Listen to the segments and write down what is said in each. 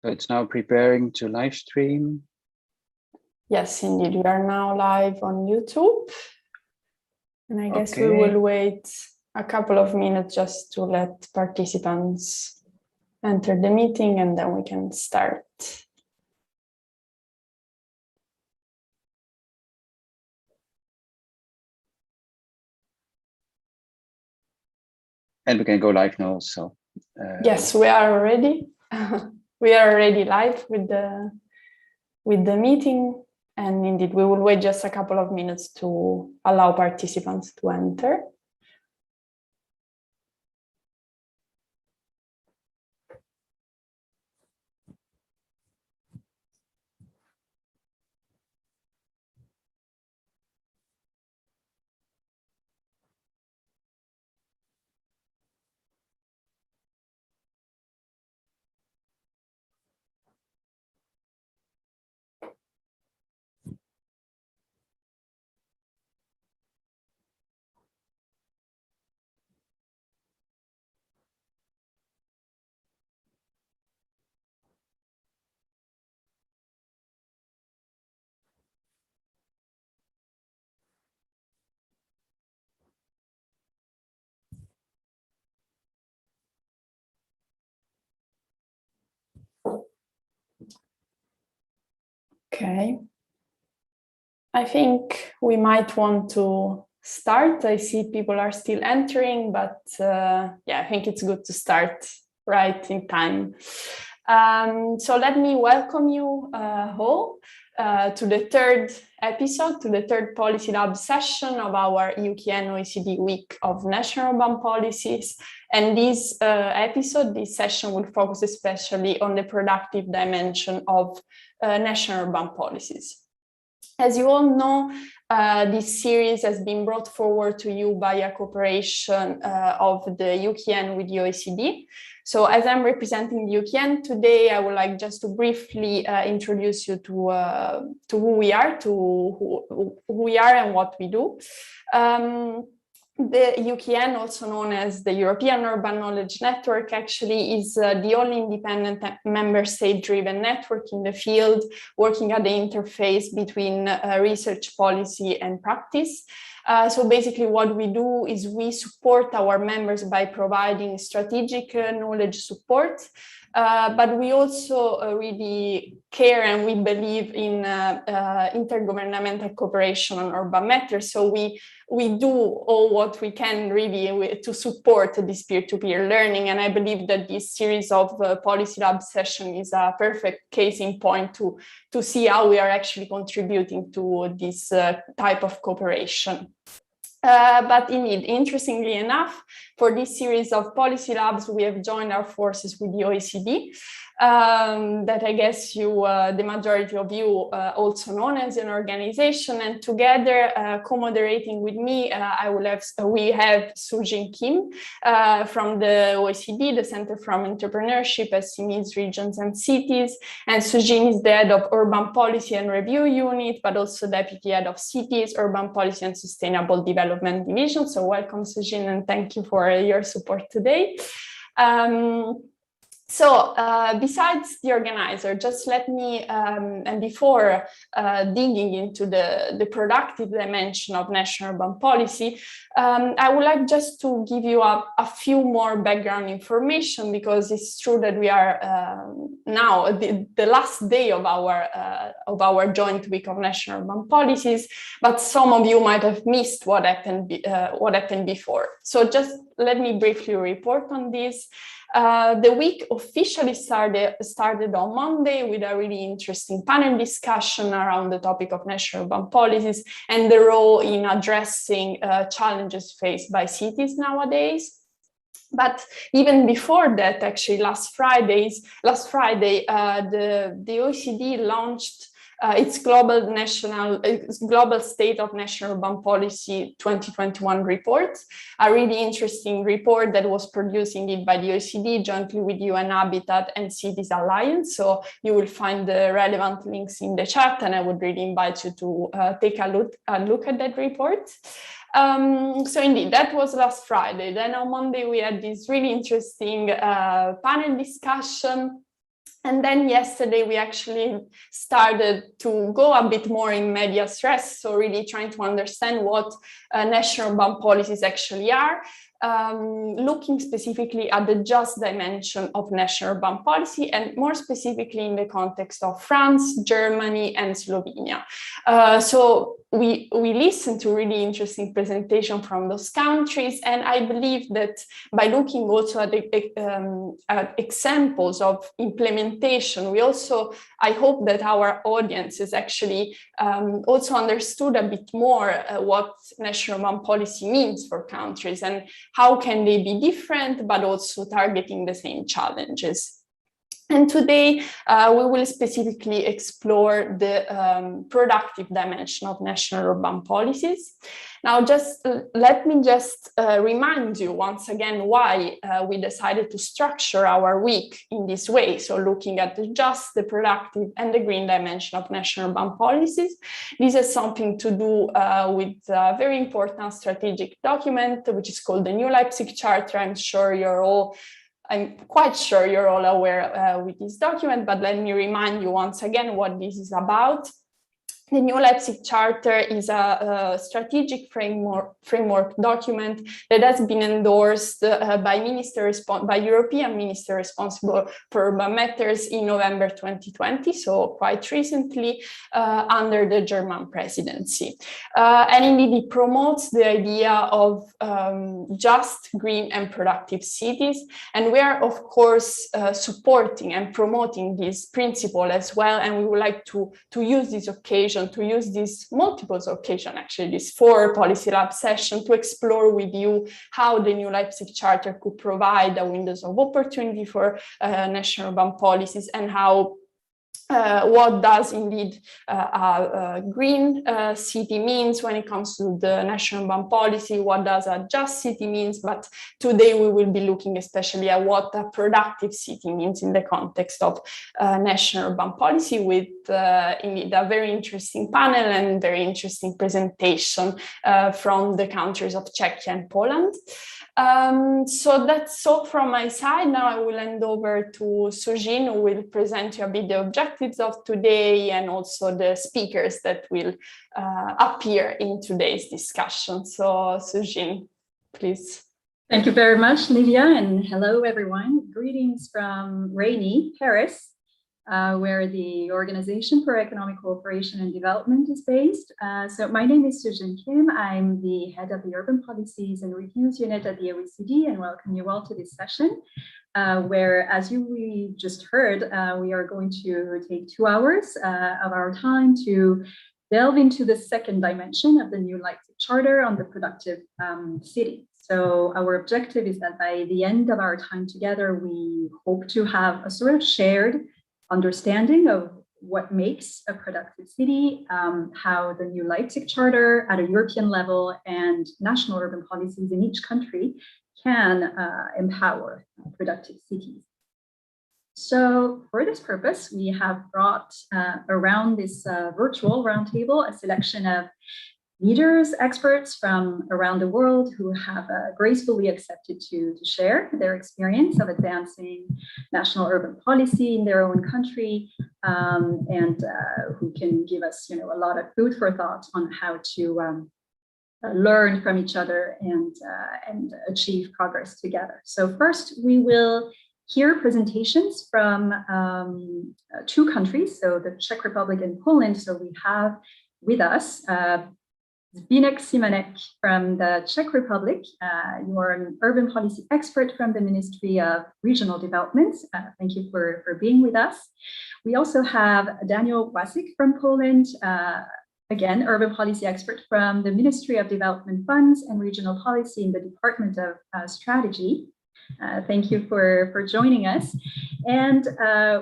So it's now preparing to live stream. Yes, indeed. We are now live on YouTube. And I guess we will wait a couple of minutes just to let participants enter the meeting, and then we can start. And we can go live now also. Yes, we are already. We are already live with the meeting, and indeed we will wait just a couple of minutes to allow participants to enter. Okay. I think we might want to start. I see people are still entering, but yeah, I think it's good to start right in time. So let me welcome you all to the third episode, to the third Policy Lab session of our EUKN-OECD Week of National Urban Policies. And this this session will focus especially on the productive dimension of national urban policies. As you all know, this series has been brought forward to you by a cooperation of the EUKN with the OECD. So as I'm representing the EUKN today, I would like just to briefly introduce you to who we are, who we are and what we do. The EUKN, also known as the European Urban Knowledge Network, actually is the only independent member state-driven network in the field, working at the interface between research, policy, and practice. So basically what we do is we support our members by providing strategic knowledge support, but we also really care and we believe in intergovernmental cooperation on urban matters. So we do all what we can really to support this peer-to-peer learning. And I believe that this series of Policy Lab session is a perfect case in point to see how we are actually contributing to this type of cooperation. But indeed, interestingly enough, for this series of Policy Labs, we have joined our forces with the OECD, that I guess you, the majority of you, also known as an organization, and together, co-moderating with me, we have Sujin Kim from the OECD, the Center for Entrepreneurship, SMEs, Regions and Cities, and Sujin is the head of Urban Policy and Review Unit, but also Deputy Head of Cities, Urban Policy and Sustainable Development Division. So welcome, Sujin, and thank you for your support today. So besides the organizer, just let me, and before digging into the productive dimension of national urban policy, I would like just to give you a few more background information, because it's true that we are now the last day of our joint week of national urban policies, but some of you might have missed what happened before. So just let me briefly report on this. The week officially started on Monday with a really interesting panel discussion around the topic of national urban policies and the role in addressing challenges faced by cities nowadays. But even before that, actually, last Friday, the OECD launched its global state of national urban policy 2021 report, a really interesting report that was produced indeed by the OECD jointly with UN Habitat and Cities Alliance. So you will find the relevant links in the chat, and I would really invite you to take a look at that report. So indeed, that was last Friday. Then on Monday, we had this really interesting panel discussion. And then yesterday, we actually started to go a bit more in medias res, so really trying to understand what national urban policies actually are, looking specifically at the just dimension of national urban policy, and more specifically in the context of France, Germany, and Slovenia. So we listened to really interesting presentation from those countries, and I believe that by looking also at the examples of implementation, we also, I hope that our audience has actually also understood a bit more what national urban policy means for countries and how can they be different, but also targeting the same challenges. And today, we will specifically explore the productive dimension of national urban policies. Now, let me remind you once again why we decided to structure our week in this way. So looking at the productive, and the green dimension of national urban policies. This has something to do with a very important strategic document, which is called the New Leipzig Charter. I'm quite sure you're all aware with this document, but let me remind you once again what this is about. The New Leipzig Charter is a strategic framework document that has been endorsed by European minister responsible for urban matters in November 2020, so quite recently, under the German presidency. And indeed, it promotes the idea of just, green, and productive cities. And we are, of course, supporting and promoting this principle as well. And we would like to use this occasion, to use these multiple occasions, actually this 4 Policy Lab session, to explore with you how the New Leipzig Charter could provide a windows of opportunity for national urban policies, and how what does indeed a green city means when it comes to the national urban policy, what does a just city means, but today we will be looking especially at what a productive city means in the context of national urban policy, with indeed a very interesting panel and very interesting presentation from the countries of Czechia and Poland. So that's all from my side. Now I will hand over to Sujin, who will present you a bit the objectives of today and also the speakers that will appear in today's discussion. So Sujin, please. Thank you very much, Livia, and hello everyone. Greetings from rainy Paris, where the Organization for Economic Cooperation and Development is based. So my name is Sujin Kim. I'm the head of the Urban Policies and Reviews Unit at the OECD, and welcome you all to this session, where, as we just heard, we are going to take 2 hours of our time to delve into the second dimension of the New Leipzig Charter on the productive city. So our objective is that by the end of our time together, we hope to have a sort of shared understanding of what makes a productive city, how the New Leipzig Charter at a European level and national urban policies in each country can empower productive cities. So for this purpose, we have brought around this virtual roundtable a selection of leaders, experts from around the world who have gracefully accepted to share their experience of advancing national urban policy in their own country, and who can give us, a lot of food for thought on how to learn from each other and achieve progress together. So first, we will hear presentations from 2 countries, so the Czech Republic and Poland. So we have with us Zbigniew Szymanek from the Czech Republic. You are an urban policy expert from the Ministry of Regional Development. Thank you for being with us. We also have Daniel Wasik from Poland, again, urban policy expert from the Ministry of Development Funds and Regional Policy in the Department of Strategy. Thank you for joining us. And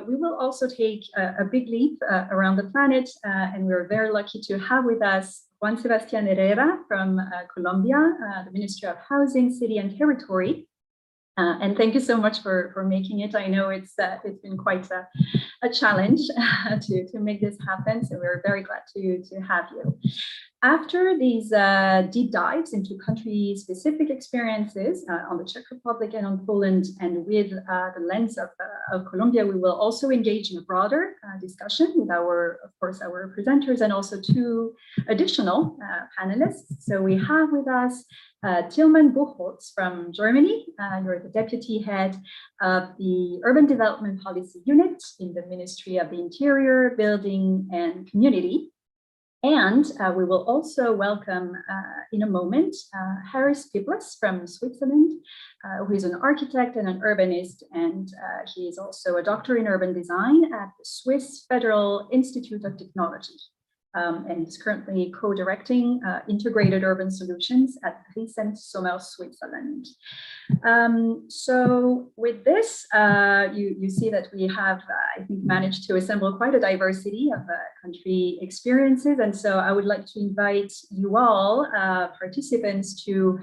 we will also take a big leap around the planet, and we're very lucky to have with us Juan Sebastián Herrera from Colombia, the Ministry of Housing, City and Territory. And thank you so much for making it. I know it's been quite a challenge to make this happen, so we're very glad to have you. After these deep dives into country-specific experiences on the Czech Republic and on Poland, and with the lens of Colombia, we will also engage in a broader discussion with of course, our presenters and also two additional panelists. So we have with us Tilman Buchholz from Germany. You're the deputy head of the Urban Development Policy Unit in the Ministry of the Interior, Building and Community. And we will also welcome in a moment Harris Piblis from Switzerland, who is an architect and an urbanist, and he is also a doctor in urban design at the Swiss Federal Institute of Technology. And is currently co-directing integrated urban solutions at Recent Sommer, Switzerland. So with this, you see that we have, I think, managed to assemble quite a diversity of country experiences. And so I would like to invite you all participants to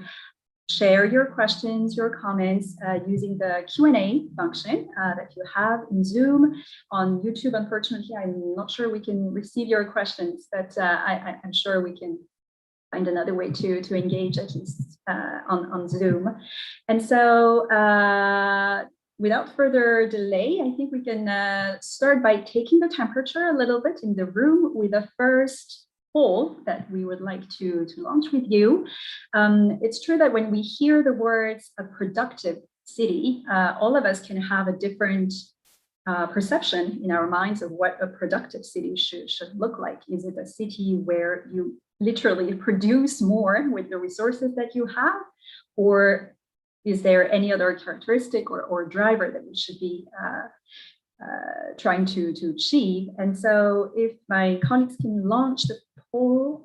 share your questions, your comments using the Q&A function that you have in Zoom. On YouTube, unfortunately, I'm not sure we can receive your questions, but I'm sure we can find another way to engage, at least on Zoom. And so without further delay, I think we can start by taking the temperature a little bit in the room with the first poll that we would like to launch with you. It's true that when we hear the words a productive city, all of us can have a different perception in our minds of what a productive city should look like. Is it a city where you literally produce more with the resources that you have? Or is there any other characteristic or driver that we should be trying to achieve? And so if my colleagues can launch the poll,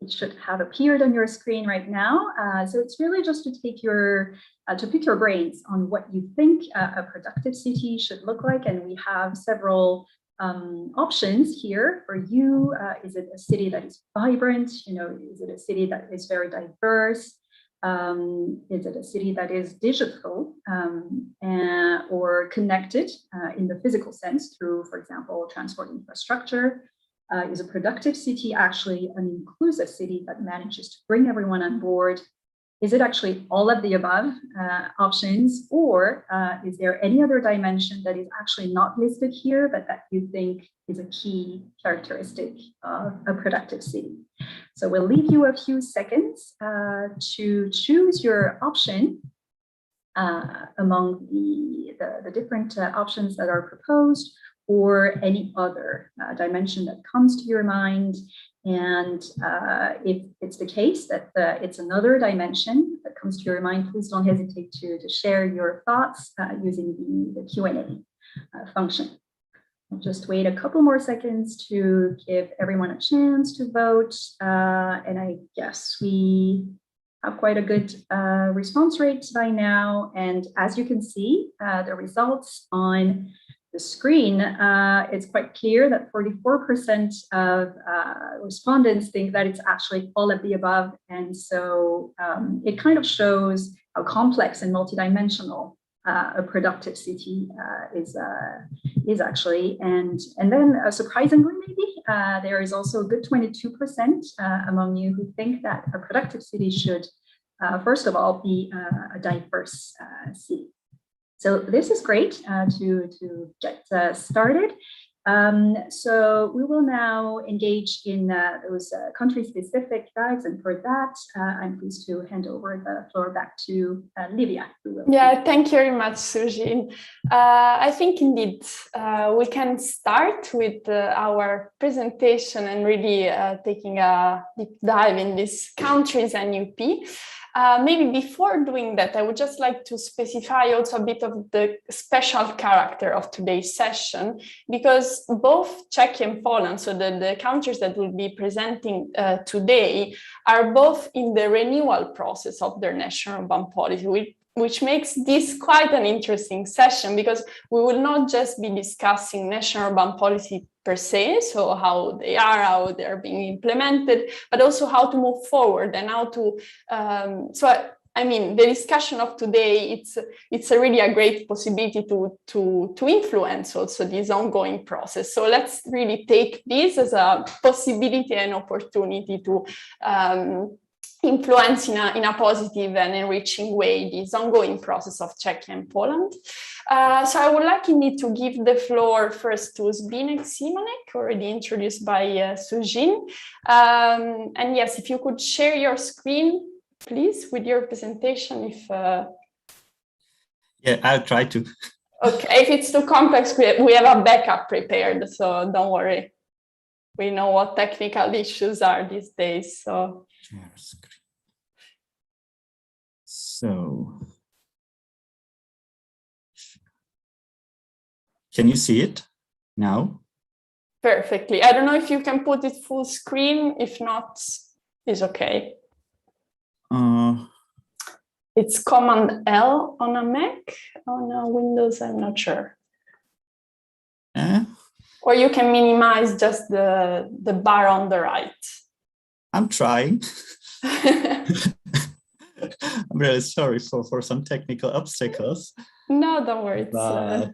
it should have appeared on your screen right now. So it's really just to take to pick your brains on what you think a productive city should look like. And we have several options here for you. Is it a city that is vibrant? Is it a city that is very diverse? Is it a city that is digital or connected in the physical sense through, for example, transport infrastructure? Is a productive city actually an inclusive city that manages to bring everyone on board? Is it actually all of the above options, or is there any other dimension that is actually not listed here, but that you think is a key characteristic of a productive city? So we'll leave you a few seconds to choose your option among the different options that are proposed, or any other dimension that comes to your mind. And if it's the case that it's another dimension that comes to your mind, please don't hesitate to share your thoughts using the Q&A function. I'll just wait a couple more seconds to give everyone a chance to vote. And I guess we have quite a good response rate by now. And as you can see, the results on the screen, it's quite clear that 44% of respondents think that it's actually all of the above. And so it kind of shows how complex and multidimensional a productive city is actually. And then surprisingly, maybe, there is also a good 22% among you who think that a productive city should, first of all, be a diverse city. So this is great to get started. So we will now engage in those country-specific dives, and for that, I'm pleased to hand over the floor back to Livia. Yeah, thank you very much, Sujin. I think indeed we can start with our presentation and really taking a deep dive in these countries and UP. Maybe before doing that, I would just like to specify also a bit of the special character of today's session, because both Czech and Poland, so the countries that will be presenting today, are both in the renewal process of their national urban policy, which makes this quite an interesting session, because we will not just be discussing national urban policy per se, so how they're being implemented, but also how to move forward and how to, so I mean, the discussion of today, it's really a great possibility to influence also this ongoing process. So let's really take this as a possibility and opportunity to influence in a positive and enriching way this ongoing process of Czechia and Poland. So I would like indeed to give the floor first to Zbigniew Simonek, already introduced by Sujin. And yes, if you could share your screen, please, with your presentation. If yeah, I'll try to. Okay, if it's too complex, we have a backup prepared, so don't worry. We know what technical issues are these days. So. Share screen. So, can you see it now? Perfectly. I don't know if you can put it full screen. If not, it's okay. It's Command L on a Mac. On a Windows, I'm not sure. Or you can minimize just the bar on the right. I'm trying. I'm really sorry for some technical obstacles. No, don't worry. But,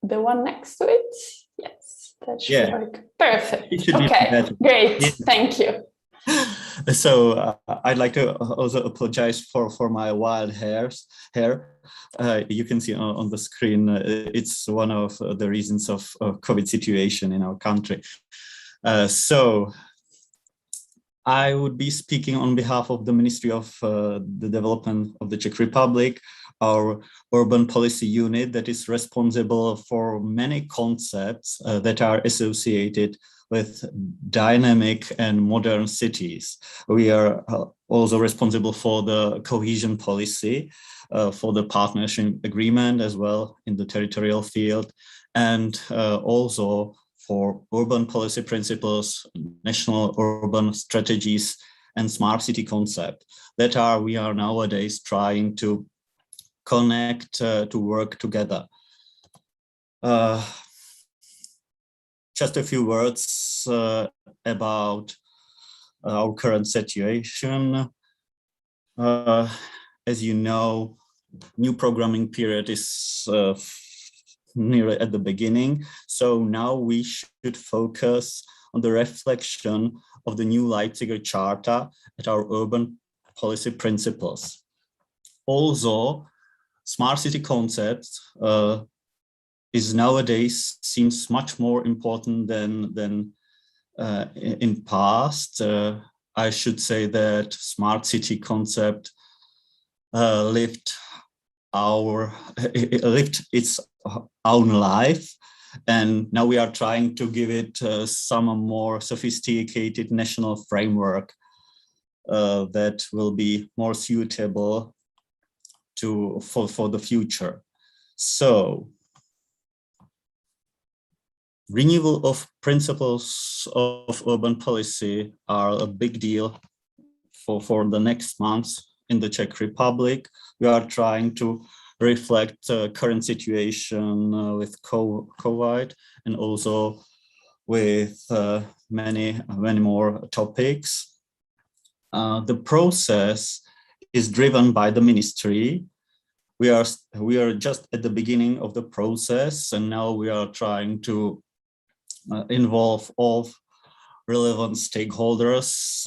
the one next to it? Yes, that should work. Perfect. Okay, great. Yeah. Thank you. So I'd like to also apologize for my wild hair. You can see on the screen, it's one of the reasons of COVID situation in our country. So I would be speaking on behalf of the Ministry of the Development of the Czech Republic, our urban policy unit that is responsible for many concepts that are associated with dynamic and modern cities. We are also responsible for the cohesion policy, for the partnership agreement as well in the territorial field, and also for urban policy principles, national urban strategies, and smart city concept that we are nowadays trying to connect, to work together. Just a few words about our current situation. As you know, new programming period is nearly at the beginning. So now we should focus on the reflection of the new Leipziger Charter at our urban policy principles. Also, smart city concept is nowadays seems much more important than in past. I should say that smart city concept lived its own life, and now we are trying to give it some more sophisticated national framework that will be more suitable for the future. So, renewal of principles of urban policy are a big deal for the next months in the Czech Republic. We are trying to reflect the current situation with COVID and also with many more topics. The process is driven by the ministry. We are just at the beginning of the process, and now we are trying to involve all relevant stakeholders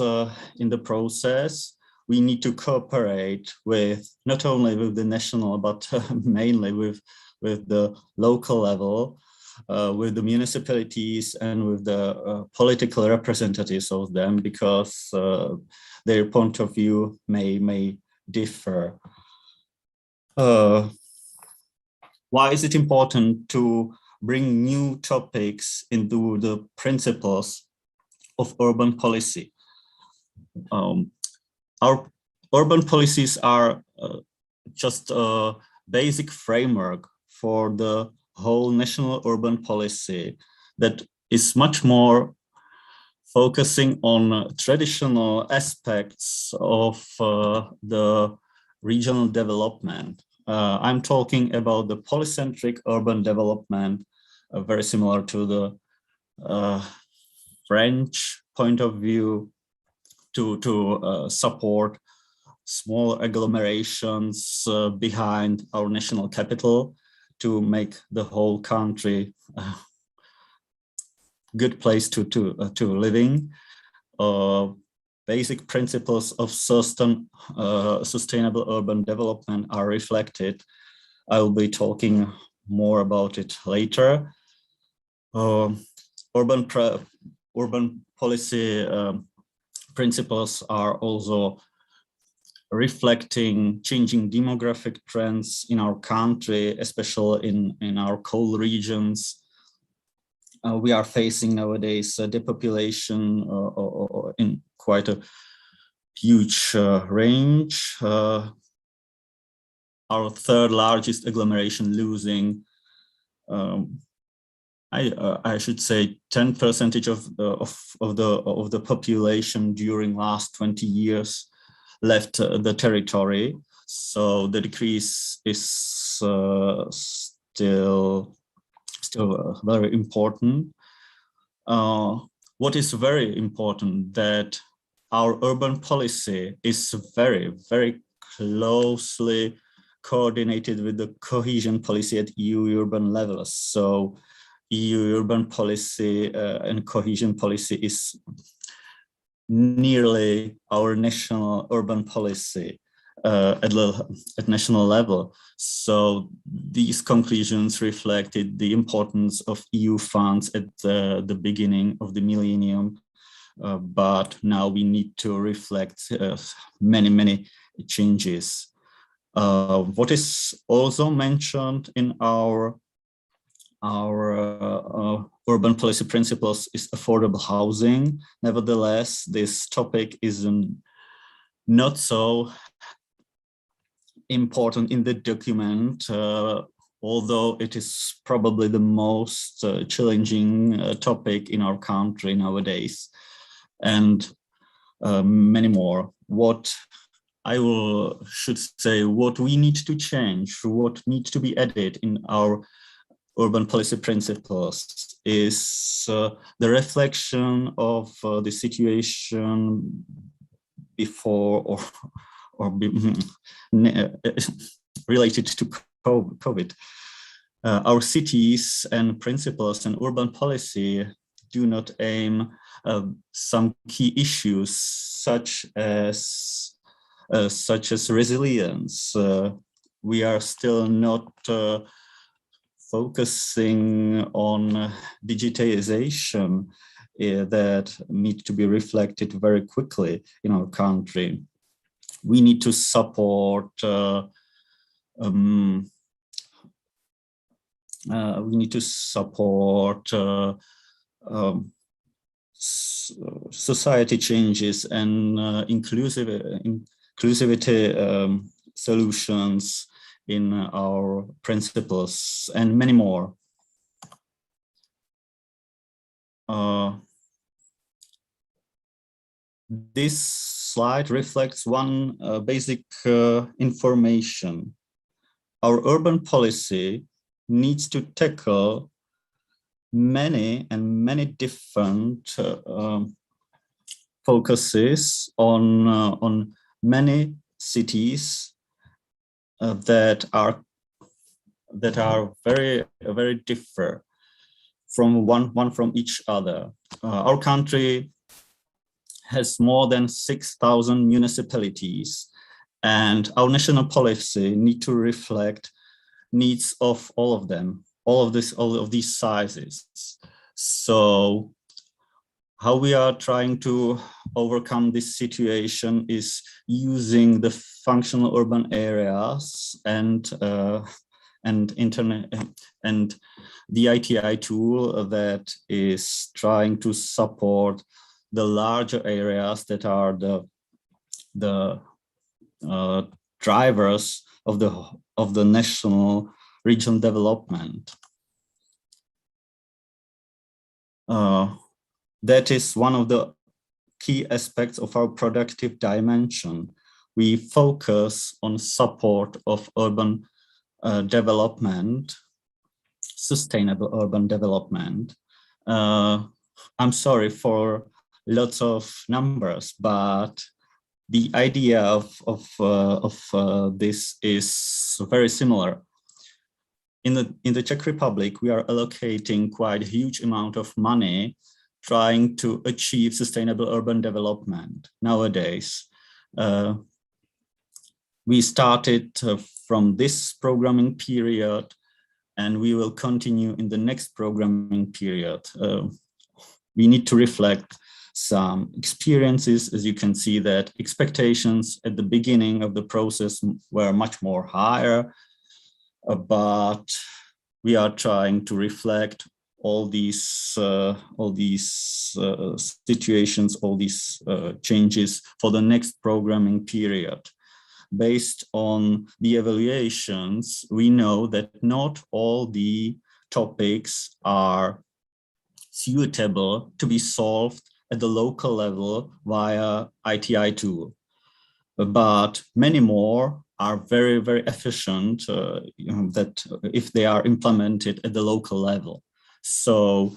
in the process. We need to cooperate with not only with the national, but mainly with the local level, with the municipalities and with the political representatives of them, because their point of view may differ. Why is it important to bring new topics into the principles of urban policy? Our urban policies are just a basic framework for the whole national urban policy that is much more focusing on traditional aspects of the regional development. I'm talking about the polycentric urban development, very similar to the French point of view, to support small agglomerations behind our national capital to make the whole country a good place to living. Basic principles of sustainable urban development are reflected. I will be talking more about it later. Urban policy principles are also reflecting changing demographic trends in our country, especially in our coal regions. We are facing nowadays depopulation in quite a huge range. Our third largest agglomeration losing, I should say, 10% of the population during last 20 years left the territory. So the decrease is still very important. What is very important that our urban policy is very, very closely coordinated with the cohesion policy at EU urban level. So EU urban policy and cohesion policy is nearly our national urban policy at national level. So these conclusions reflected the importance of EU funds at the beginning of the millennium, but now we need to reflect many changes. What is also mentioned in our urban policy principles is affordable housing. Nevertheless, this topic is not so important in the document, although it is probably the most challenging topic in our country nowadays, and many more. What we need to change, what needs to be added in our urban policy principles is the reflection of the situation before or related to COVID. Our cities and principles and urban policy do not aim some key issues such as resilience. We are still not focusing on digitization that need to be reflected very quickly in our country. We need to support society changes and inclusivity solutions in our principles and many more. This slide reflects one basic information. Our urban policy needs to tackle many different focuses on many cities that are very different from one from each other. Our country has more than 6,000 municipalities, and our national policy need to reflect needs of all of them, all of these sizes. So how we are trying to overcome this situation is using the functional urban areas and internet and the ITI tool that is trying to support the larger areas that are the drivers of the national regional development. That is one of the key aspects of our productive dimension. We focus on support of urban development, sustainable urban development. I'm sorry for lots of numbers, but the idea of this is very similar. In the Czech Republic, we are allocating quite a huge amount of money trying to achieve sustainable urban development nowadays. We started from this programming period, and we will continue in the next programming period. We need to reflect some experiences. As you can see, that expectations at the beginning of the process were much more higher, but we are trying to reflect all these situations, all these changes for the next programming period. Based on the evaluations, we know that not all the topics are suitable to be solved at the local level via ITI tool, but many more are very, very efficient that if they are implemented at the local level. So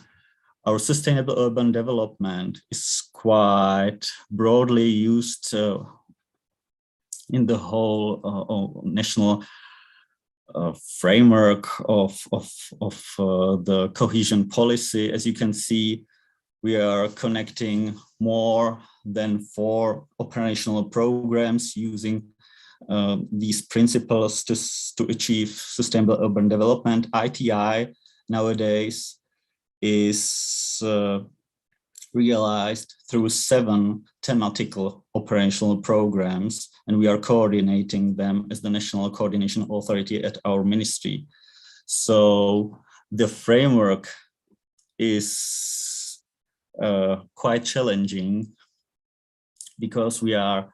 our sustainable urban development is quite broadly used in the whole national framework of the cohesion policy. As you can see, we are connecting more than 4 operational programs using these principles to achieve sustainable urban development. ITI nowadays is realized through 7 thematical operational programs, and we are coordinating them as the National Coordination Authority at our ministry. So the framework is quite challenging because we are,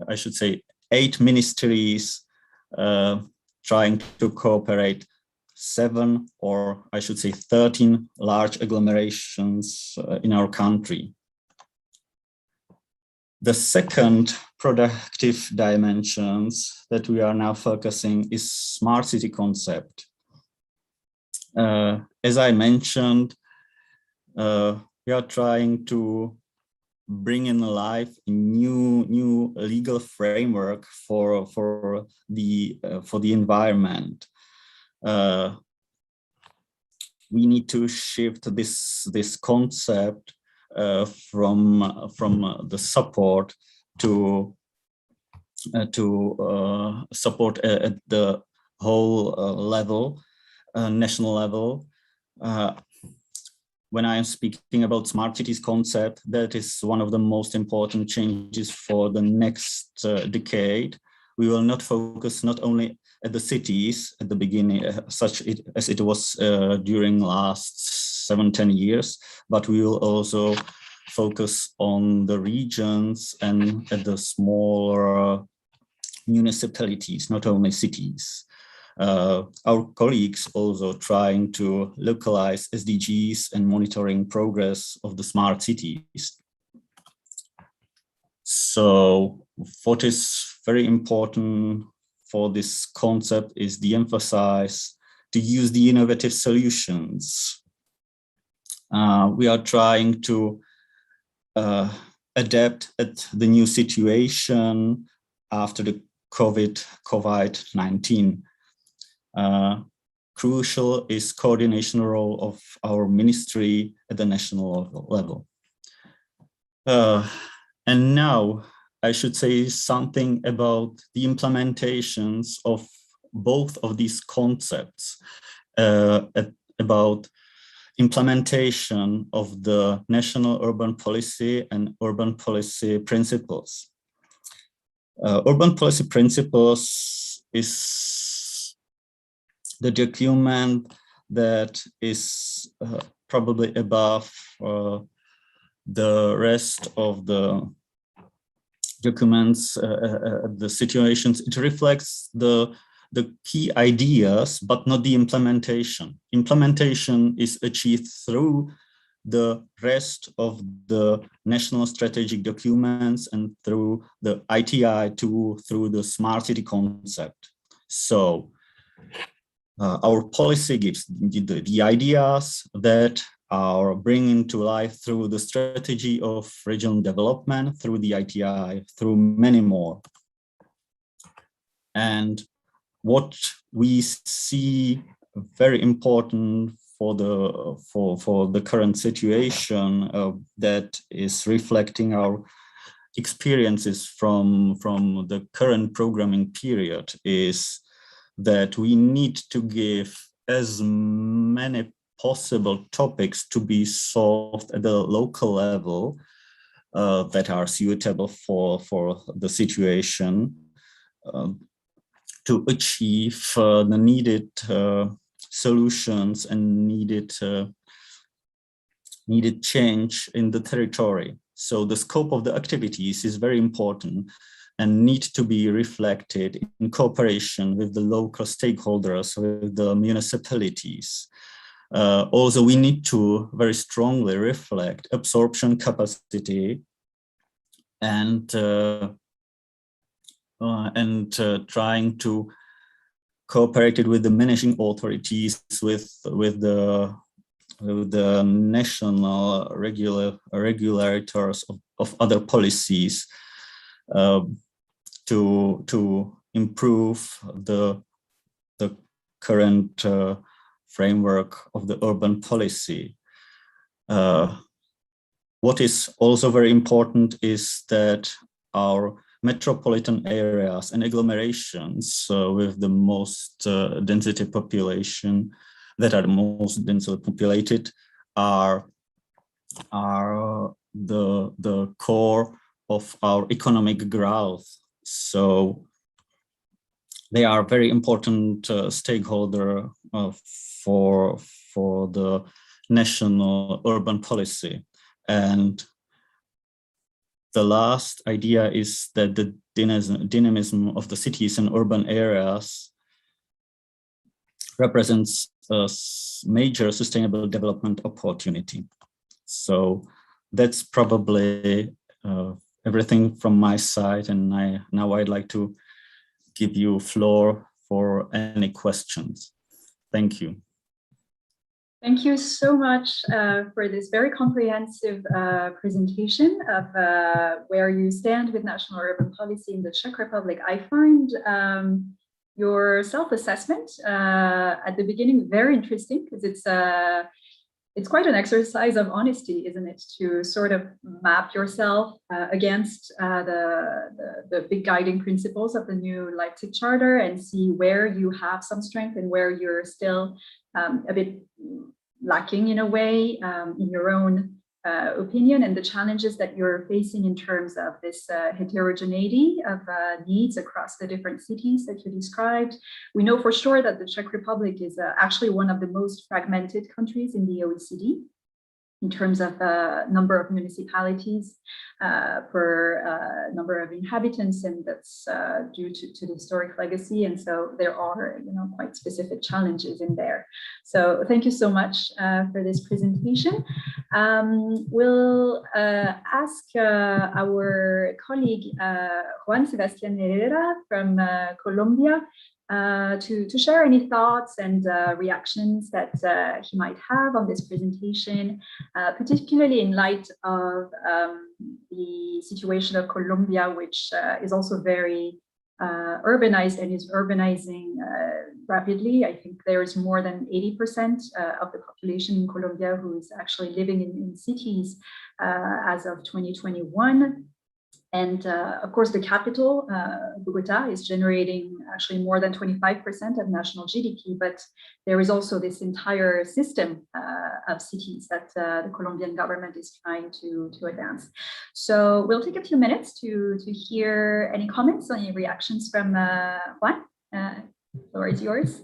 I should say, 8 ministries trying to cooperate 7, or I should say 13 large agglomerations in our country. The second productive dimensions that we are now focusing is smart city concept. As I mentioned, we are trying to bring in life a new legal framework for the environment. We need to shift this concept from the support to support at the whole level, national level. When I am speaking about smart cities concept, that is one of the most important changes for the next decade. We will not focus not only at the cities at the beginning, as it was during last 7-10 years, but we will also focus on the regions and at the smaller municipalities, not only cities. Our colleagues also trying to localize SDGs and monitoring progress of the smart cities. So what is very important for this concept is the emphasis to use the innovative solutions. We are trying to adapt at the new situation after the COVID-19. Crucial is coordination role of our ministry at the national level. And now I should say something about the implementations of both of these concepts, about implementation of the national urban policy and urban policy principles. Urban policy principles is the document that is probably above the rest of the documents, the situations. It reflects the key ideas, but not the implementation. Implementation is achieved through the rest of the national strategic documents and through the ITI tool, through the smart city concept. So our policy gives the ideas that are bringing to life through the strategy of regional development, through the ITI, through many more. And what we see very important for the current situation that is reflecting our experiences from the current programming period is that we need to give as many possible topics to be solved at the local level that are suitable for the situation to achieve the needed solutions and needed change in the territory. So the scope of the activities is very important and need to be reflected in cooperation with the local stakeholders, with the municipalities. Also, we need to very strongly reflect absorption capacity and trying to cooperate with the managing authorities, with the national regulators of other policies to improve the current framework of the urban policy. What is also very important is that our metropolitan areas and agglomerations with the most density population, that are the most densely populated, are the core of our economic growth. So they are very important stakeholder for the national urban policy. And the last idea is that the dynamism of the cities and urban areas represents a major sustainable development opportunity. So that's probably everything from my side. And now I'd like to give you floor for any questions. Thank you. Thank you so much for this very comprehensive presentation of where you stand with national urban policy in the Czech Republic. I find your self-assessment at the beginning very interesting, because it's quite an exercise of honesty, isn't it, to sort of map yourself against the big guiding principles of the new Leipzig Charter and see where you have some strength and where you're still a bit lacking in a way in your own opinion, and the challenges that you're facing in terms of this heterogeneity of needs across the different cities that you described. We know for sure that the Czech Republic is actually one of the most fragmented countries in the OECD in terms of number of municipalities per number of inhabitants, and that's due to the historic legacy. And so there are, quite specific challenges in there. So thank you so much for this presentation. We'll ask our colleague Juan Sebastián Herrera from Colombia to share any thoughts and reactions that he might have on this presentation, particularly in light of the situation of Colombia, which is also very urbanized and is urbanizing rapidly. I think there is more than 80% of the population in Colombia who is actually living in cities as of 2021. And of course, the capital, Bogota, is generating actually more than 25% of national GDP, but there is also this entire system of cities that the Colombian government is trying to advance. So we'll take a few minutes to hear any comments, any reactions from Juan. The floor is yours.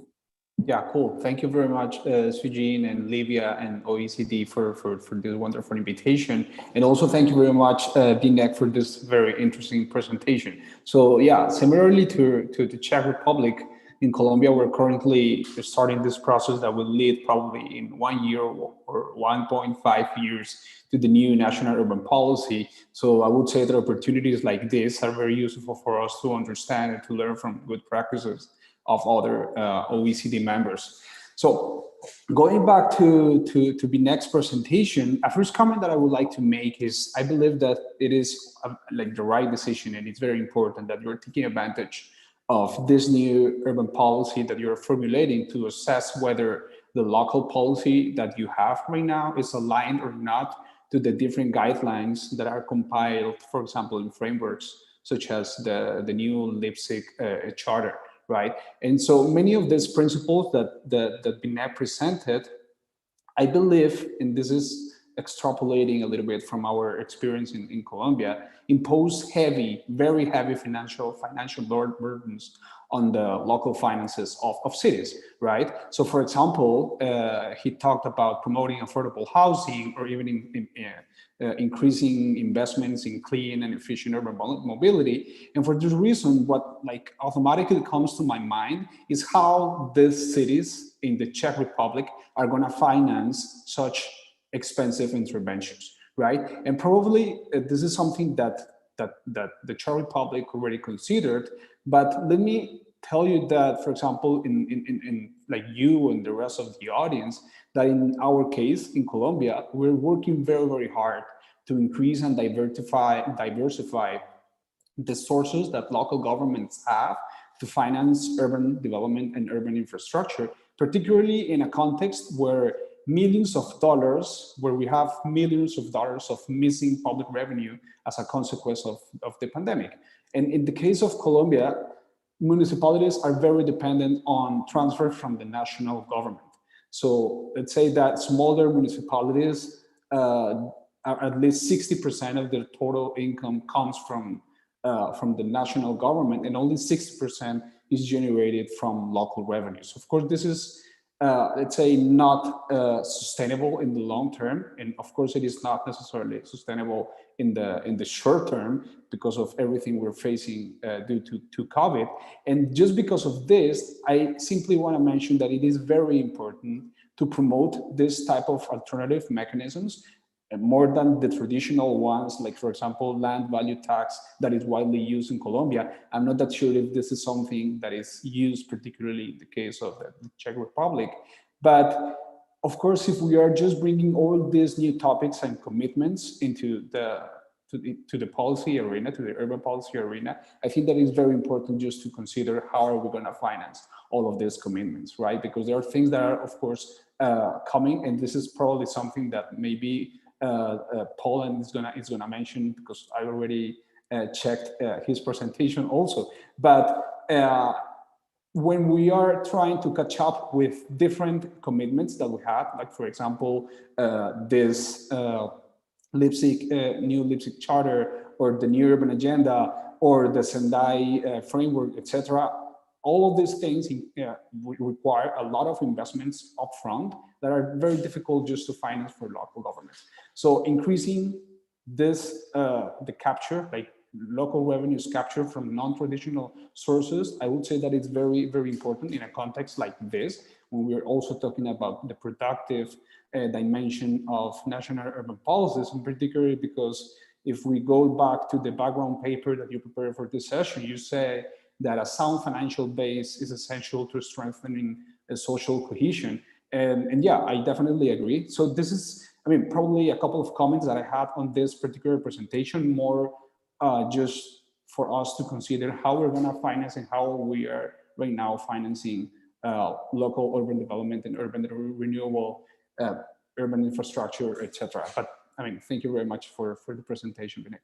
Yeah, cool. Thank you very much, Sujin and Livia and OECD for this wonderful invitation. And also thank you very much, Binek, for this very interesting presentation. So yeah, similarly to the Czech Republic, in Colombia, we're currently starting this process that will lead probably in 1 year or 1.5 years to the new national urban policy. So I would say that opportunities like this are very useful for us to understand and to learn from good practices of other OECD members. So going back to the next presentation, a first comment that I would like to make is I believe that it is like the right decision, and it's very important that you're taking advantage of this new urban policy that you're formulating to assess whether the local policy that you have right now is aligned or not to the different guidelines that are compiled, for example, in frameworks such as the new Leipzig Charter, right? And so many of these principles that Binet presented, I believe, and this is extrapolating a little bit from our experience in Colombia, impose very heavy financial burdens on the local finances of cities, right? So for example, he talked about promoting affordable housing, or even increasing investments in clean and efficient urban mobility. And for this reason, what like automatically comes to my mind is how these cities in the Czech Republic are going to finance such expensive interventions, right? And probably this is something that the Czech Republic already considered. But let me tell you that, for example, in like you and the rest of the audience, that in our case in Colombia, we're working very hard to increase and diversify the sources that local governments have to finance urban development and urban infrastructure, particularly in a context where millions of dollars, where we have millions of dollars of missing public revenue as a consequence of the pandemic. And in the case of Colombia, municipalities are very dependent on transfer from the national government. So let's say that smaller municipalities, at least 60% of their total income comes from the national government, and only 60% is generated from local revenues. Of course, this is let's say not sustainable in the long term, and of course it is not necessarily sustainable in the short term because of everything we're facing due to COVID. And just because of this, I simply want to mention that it is very important to promote this type of alternative mechanisms, more than the traditional ones, like for example, land value tax that is widely used in Colombia. I'm not that sure if this is something that is used particularly in the case of the Czech Republic. But of course, if we are just bringing all these new topics and commitments into the policy arena, to the urban policy arena, I think that it's very important just to consider how are we going to finance all of these commitments, right? Because there are things that are, of course, coming, and this is probably something that maybe Poland is gonna mention, because I already checked his presentation also. But when we are trying to catch up with different commitments that we have, like for example, this new Leipzig Charter, or the new urban agenda, or the Sendai framework, etc., all of these things require a lot of investments upfront that are very difficult just to finance for local governments. So increasing this, the capture, like local revenues captured from non-traditional sources, I would say that it's very important in a context like this, when we're also talking about the productive dimension of national urban policies, in particular, because if we go back to the background paper that you prepared for this session, you say that a sound financial base is essential to strengthening a social cohesion. And yeah, I definitely agree. So this is, I mean, probably a couple of comments that I had on this particular presentation, more just for us to consider how we're going to finance and how we are right now financing local urban development and urban renewable urban infrastructure, etc. But I mean, thank you very much for the presentation, Binet.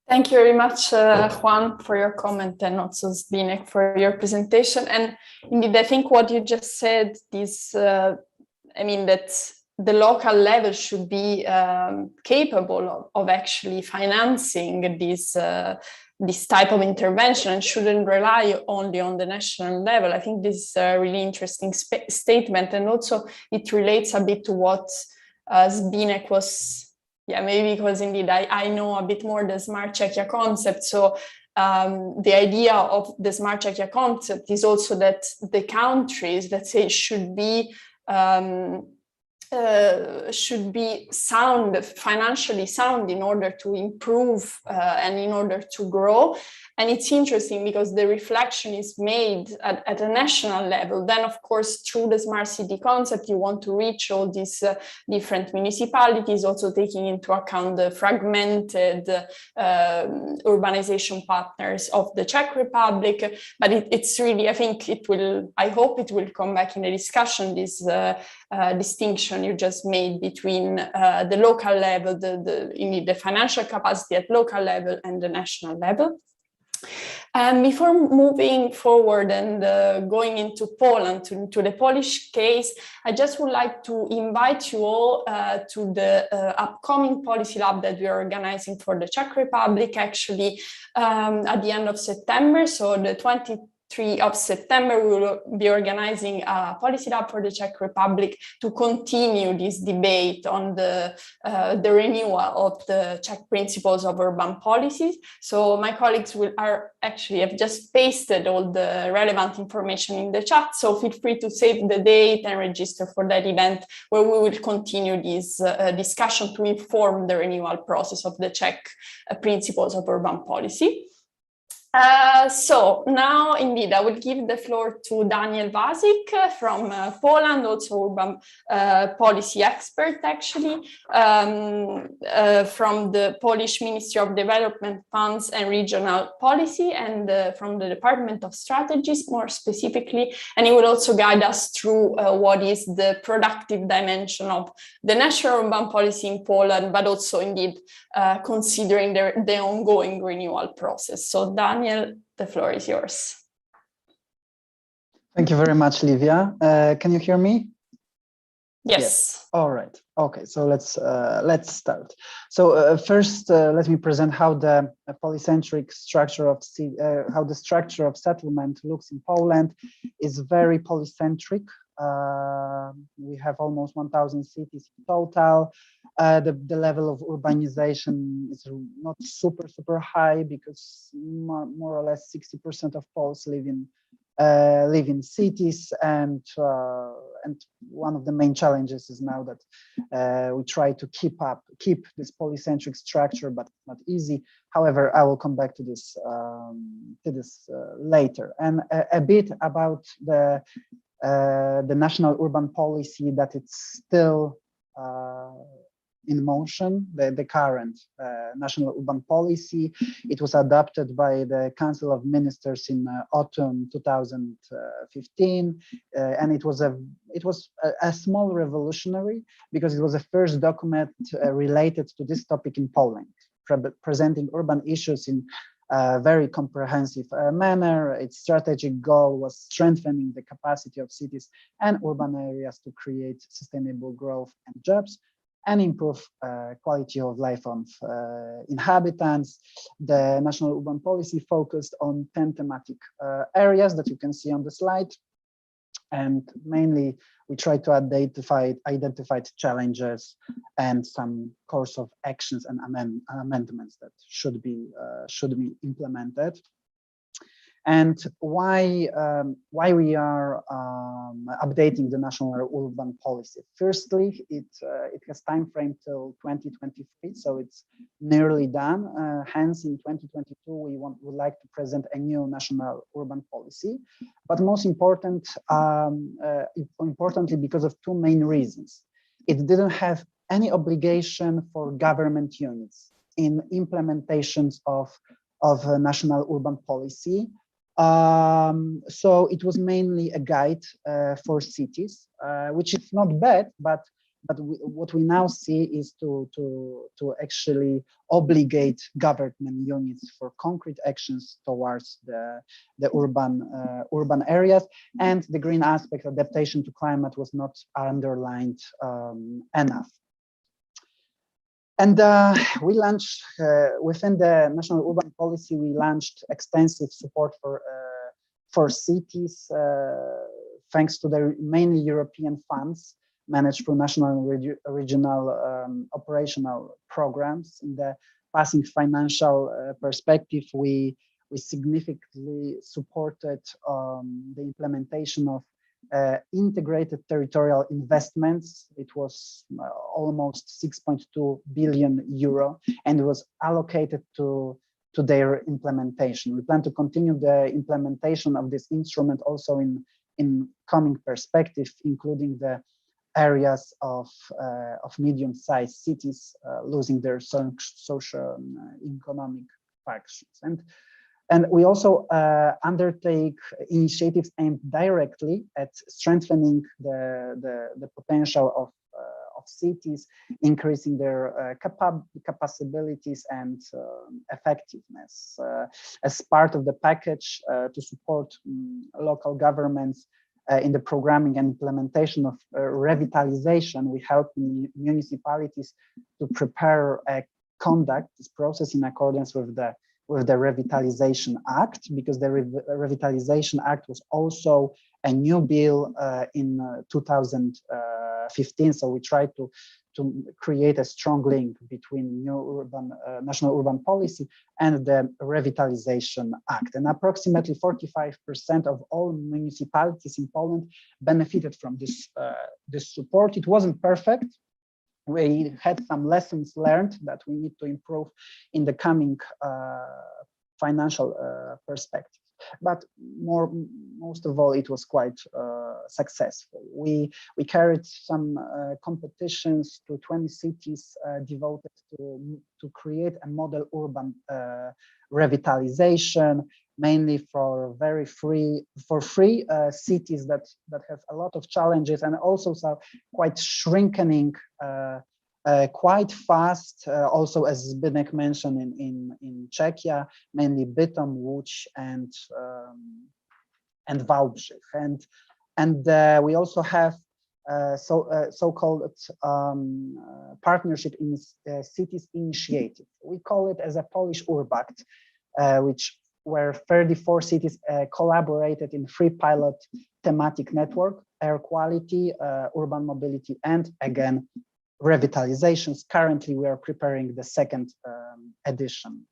Thank you very much, Juan, for your comment, and also Zbinek for your presentation. And indeed, I think what you just said is, I mean, that the local level should be capable of actually financing this type of intervention, and shouldn't rely only on the national level. I think this is a really interesting statement, and also it relates a bit to what Zbinek was. Yeah, maybe because indeed I know a bit more the Smart Czechia concept. So the idea of the Smart Czechia concept is also that the countries, let's say, should be should be sound, financially sound, in order to improve and in order to grow. And it's interesting because the reflection is made at a national level. Then, of course, through the smart city concept, you want to reach all these different municipalities, also taking into account the fragmented urbanization partners of the Czech Republic. But it's really, I hope it will come back in the discussion, this distinction you just made between the local level, the financial capacity at local level and the national level. Before moving forward and going into Poland, to the Polish case, I just would like to invite you all to the upcoming policy lab that we are organizing for the Czech Republic, actually at the end of September. So the 23rd of September, we will be organizing a policy lab for the Czech Republic to continue this debate on the renewal of the Czech principles of urban policies. So my colleagues have just pasted all the relevant information in the chat. So feel free to save the date and register for that event, where we will continue this discussion to inform the renewal process of the Czech principles of urban policy. So now, indeed, I will give the floor to Daniel Wasik from Poland, also urban policy expert, actually, from the Polish Ministry of Development Funds and Regional Policy, and from the Department of Strategies, more specifically. And he will also guide us through what is the productive dimension of the national urban policy in Poland, but also, indeed, considering the ongoing renewal process. So, Daniel, the floor is yours. Thank you very much, Livia. Can you hear me? Yes. All right. Okay. So let's start. So first, let me present how the polycentric structure of how the structure of settlement looks in Poland. Is very polycentric. We have almost 1,000 cities in total. The level of urbanization is not super high, because more or less 60% of Poles live in cities, and one of the main challenges is now that we try to keep this polycentric structure, but it's not easy. However, I will come back to this later. And a bit about the national urban policy, that it's still in motion, the current national urban policy. It was adopted by the Council of Ministers in autumn 2015, and it was a small revolutionary, because it was the first document related to this topic in Poland, presenting urban issues in a very comprehensive manner. Its strategic goal was strengthening the capacity of cities and urban areas to create sustainable growth and jobs, and improve quality of life of inhabitants. The national urban policy focused on 10 thematic areas that you can see on the slide. And mainly, we try to identify challenges and some course of actions and amendments that should be implemented. And why we are updating the national urban policy? Firstly, it has time frame till 2023, so it's nearly done. Hence, in 2022, we would like to present a new national urban policy. But most importantly, because of two main reasons. It didn't have any obligation for government units in implementations of a national urban policy. So it was mainly a guide for cities, which is not bad, but what we now see is to actually obligate government units for concrete actions towards the urban areas, and the green aspect, adaptation to climate, was not underlined enough. And we launched, within the national urban policy, we launched extensive support for cities, thanks to the mainly European funds managed through national and regional operational programs. In the passing financial perspective, we significantly supported the implementation of integrated territorial investments. It was almost 6.2 billion euro, and it was allocated to their implementation. We plan to continue the implementation of this instrument also in coming perspective, including the areas of medium-sized cities losing their social and economic functions. And we also undertake initiatives aimed directly at strengthening the potential of cities, increasing their capabilities and effectiveness. As part of the package to support local governments in the programming and implementation of revitalization, we help municipalities to prepare conduct this process in accordance with the Revitalization Act, because the Revitalization Act was also a new bill in 2015. So we tried to create a strong link between national urban policy and the Revitalization Act. And approximately 45% of all municipalities in Poland benefited from this support. It wasn't perfect. We had some lessons learned that we need to improve in the coming financial perspective. But most of all, it was quite successful. We carried some competitions to 20 cities devoted to create a model urban revitalization, mainly for free cities that have a lot of challenges, and also some quite shrinking quite fast, also as Zbynek mentioned in Czechia, mainly Bytom, Łódź, and Wałbrzych, and we also have so-called partnership in cities initiative. We call it as a Polish Urbact, where 34 cities collaborated in 3 pilot thematic network: air quality, urban mobility, and again revitalizations. Currently, we are preparing the 2nd edition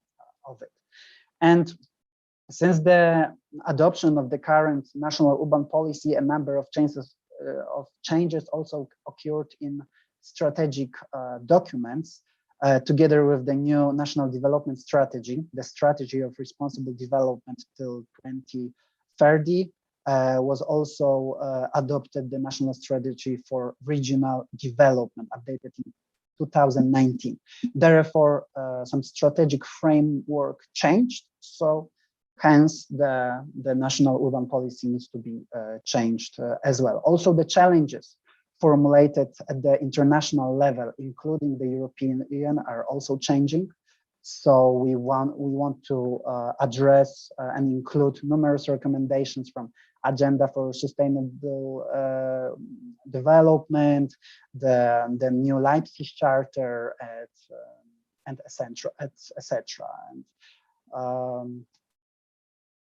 of it. And since the adoption of the current national urban policy, a number of changes also occurred in strategic documents. Together with the new national development strategy, the strategy of responsible development till 2030, was also adopted the national strategy for regional development, updated in 2019. Therefore, some strategic framework changed, so hence the national urban policy needs to be changed as well. Also, the challenges formulated at the international level, including the European Union, are also changing. So we want to address and include numerous recommendations from Agenda for Sustainable Development, the new Leipzig Charter, and etc.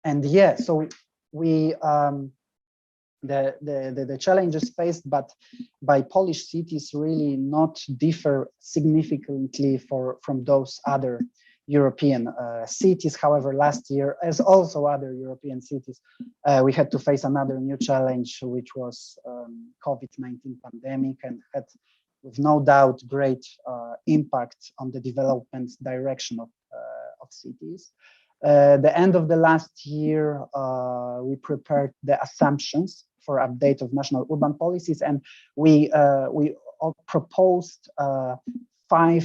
And yeah, so we the challenges faced by Polish cities really not differ significantly from those other European cities. However, last year, as also other European cities, we had to face another new challenge, which was COVID-19 pandemic, and had, with no doubt, great impact on the development direction of cities. The end of the last year, we prepared the assumptions for update of national urban policies, and we proposed 5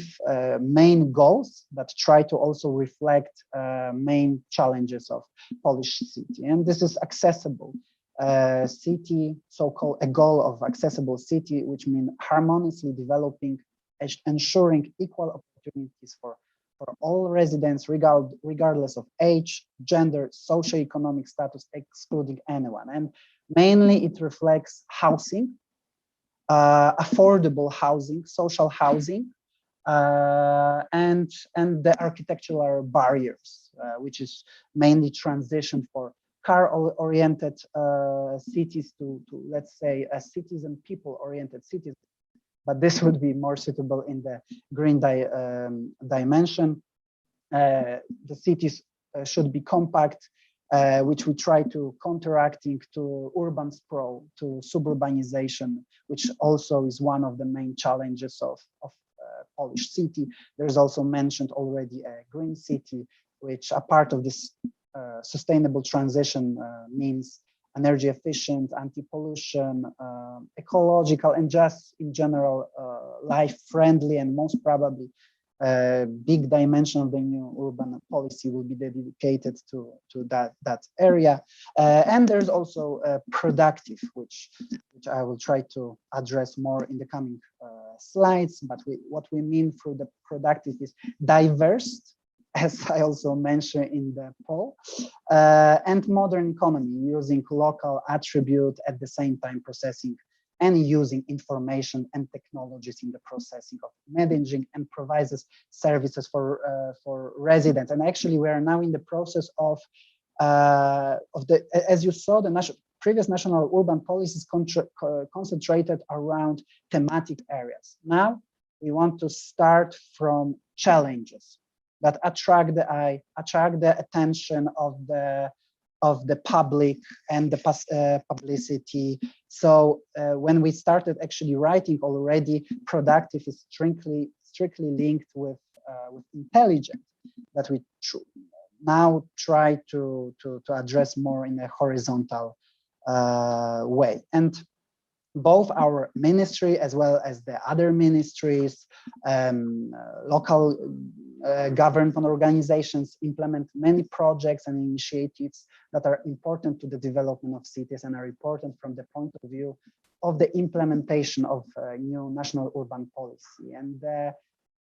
main goals that try to also reflect main challenges of Polish city. And this is accessible city, so-called a goal of accessible city, which means harmoniously developing, ensuring equal opportunities for all residents, regardless of age, gender, socioeconomic status, excluding anyone. And mainly it reflects housing, affordable housing, social housing, and the architectural barriers, which is mainly transition for car-oriented cities to, let's say, a citizen people-oriented cities. But this would be more suitable in the green dimension. The cities should be compact, which we try to counteracting to urban sprawl, to suburbanization, which also is one of the main challenges of Polish city. There's also mentioned already a green city, which a part of this sustainable transition means energy efficient, anti-pollution, ecological, and just in general life friendly, and most probably big dimension of the new urban policy will be dedicated to that area. And there's also productive, which I will try to address more in the coming slides. But what we mean through the productive is diverse, as I also mentioned in the poll, and modern economy, using local attribute at the same time processing and using information and technologies in the processing of managing and provides services for residents. And actually, we are now in the process of the, as you saw, the previous national urban policies concentrated around thematic areas. Now we want to start from challenges that attract the eye, attract the attention of the public and the publicity. So when we started actually writing already, productive is strictly linked with intelligence, that we now try to address more in a horizontal way. And both our ministry as well as the other ministries, local government organizations implement many projects and initiatives that are important to the development of cities and are important from the point of view of the implementation of new national urban policy.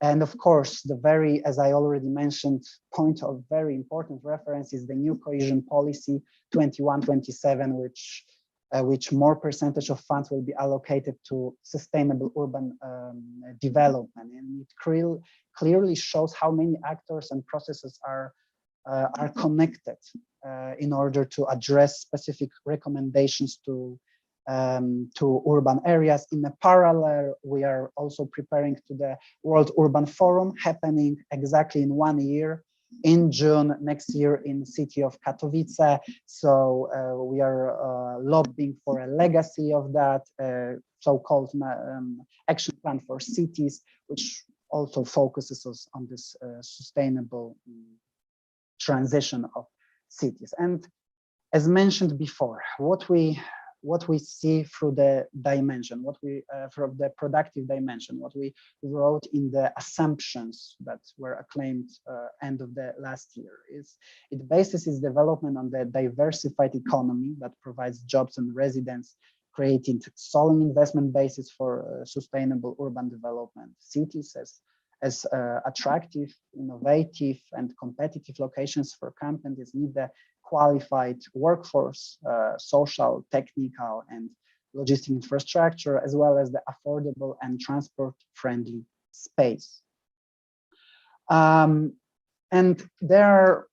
And of course, as I already mentioned, point of very important reference is the new cohesion policy 21-27, which more percentage of funds will be allocated to sustainable urban development. And it clearly shows how many actors and processes are connected in order to address specific recommendations to urban areas. In a parallel, we are also preparing to the World Urban Forum happening exactly in 1 year, in June next year in the city of Katowice. So we are lobbying for a legacy of that so-called action plan for cities, which also focuses on this sustainable transition of cities. And as mentioned before, what we see through the dimension, from the productive dimension, what we wrote in the assumptions that were acclaimed end of the last year is it bases its development on the diversified economy that provides jobs and residents, creating solid investment basis for sustainable urban development. Cities as attractive, innovative, and competitive locations for companies need the qualified workforce, social, technical, and logistic infrastructure, as well as the affordable and transport-friendly space. And there are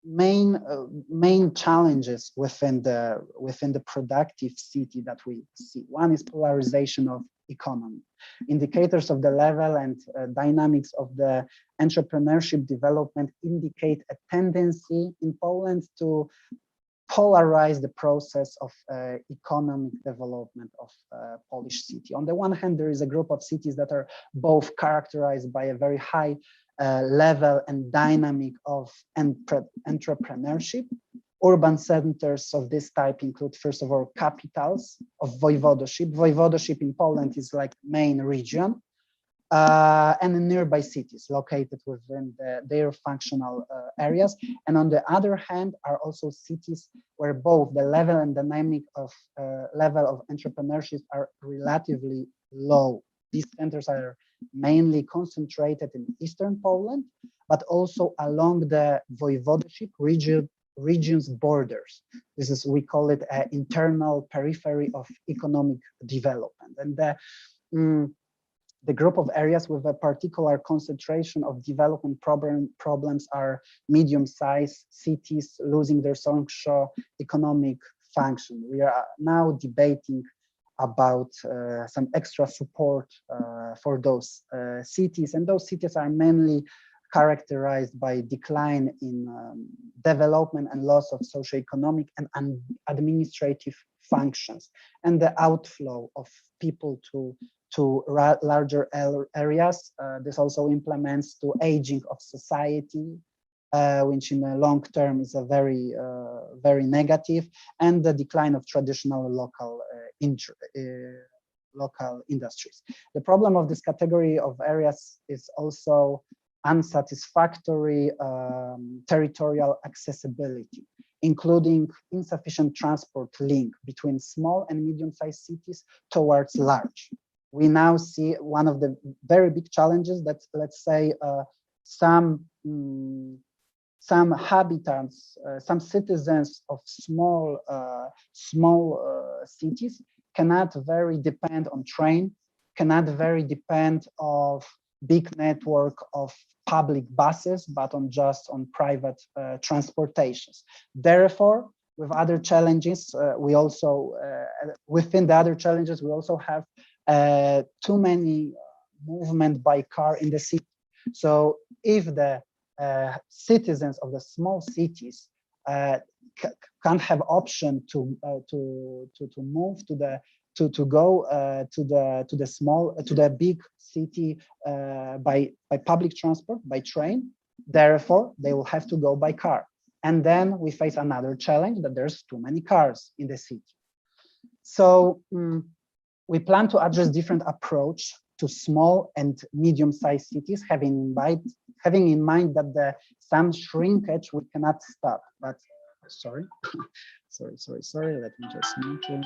main challenges within the productive city that we see. One is polarization of economy. Indicators of the level and dynamics of the entrepreneurship development indicate a tendency in Poland to polarize the process of economic development of Polish city. On the one hand, there is a group of cities that are both characterized by a very high level and dynamic of entrepreneurship. Urban centers of this type include, first of all, capitals of voivodeship. Voivodeship in Poland is like main region, and nearby cities located within their functional areas. And on the other hand, are also cities where both the level and dynamic of level of entrepreneurship are relatively low. These centers are mainly concentrated in eastern Poland, but also along the voivodeship region's borders. This is, we call it an internal periphery of economic development. And the group of areas with a particular concentration of development problems are medium-sized cities losing their socio-economic function. We are now debating about some extra support for those cities, and those cities are mainly characterized by decline in development and loss of socioeconomic and administrative functions, and the outflow of people to larger areas. This also implements to aging of society, which in the long term is a very negative, and the decline of traditional local industries. The problem of this category of areas is also unsatisfactory territorial accessibility, including insufficient transport link between small and medium-sized cities towards large. We now see one of the very big challenges that, let's say, some habitants, some citizens of small cities cannot very depend on train, cannot very depend of big network of public buses, but on private transportations. Therefore, with other challenges, we also within the other challenges we also have too many movement by car in the city. So if the citizens of the small cities can't have option to move to the big city by public transport, by train, therefore they will have to go by car. And then we face another challenge, that there's too many cars in the city. So we plan to address different approach to small and medium-sized cities, having in mind that some shrinkage we cannot stop. But sorry, let me just move to.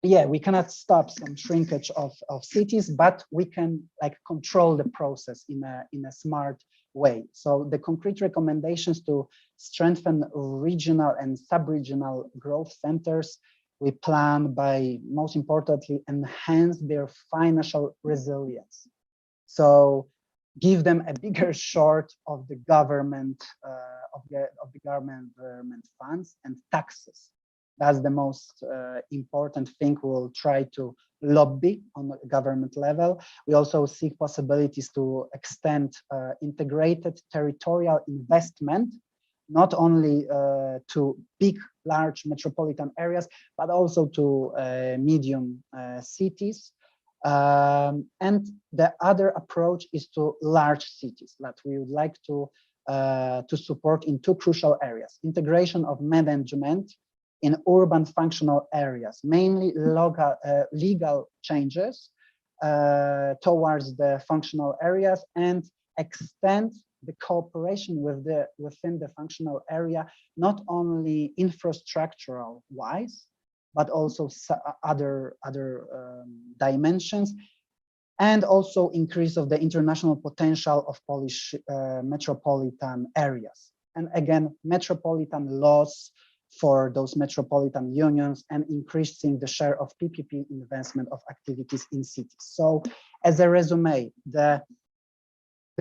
Yeah, we cannot stop some shrinkage of cities, but we can control the process in a smart way. So the concrete recommendations to strengthen regional and sub-regional growth centers, we plan by, most importantly, enhance their financial resilience. So give them a bigger share of the government government funds and taxes. That's the most important thing we'll try to lobby on the government level. We also seek possibilities to extend integrated territorial investment, not only to large metropolitan areas, but also to medium cities. And the other approach is to large cities that we would like to support in two crucial areas: integration of management in urban functional areas, mainly legal changes towards the functional areas, and extend the cooperation within the functional area, not only infrastructural wise, but also other dimensions, and also increase of the international potential of Polish metropolitan areas. And again, metropolitan laws for those metropolitan unions, and increasing the share of PPP investment of activities in cities. So as a resume, the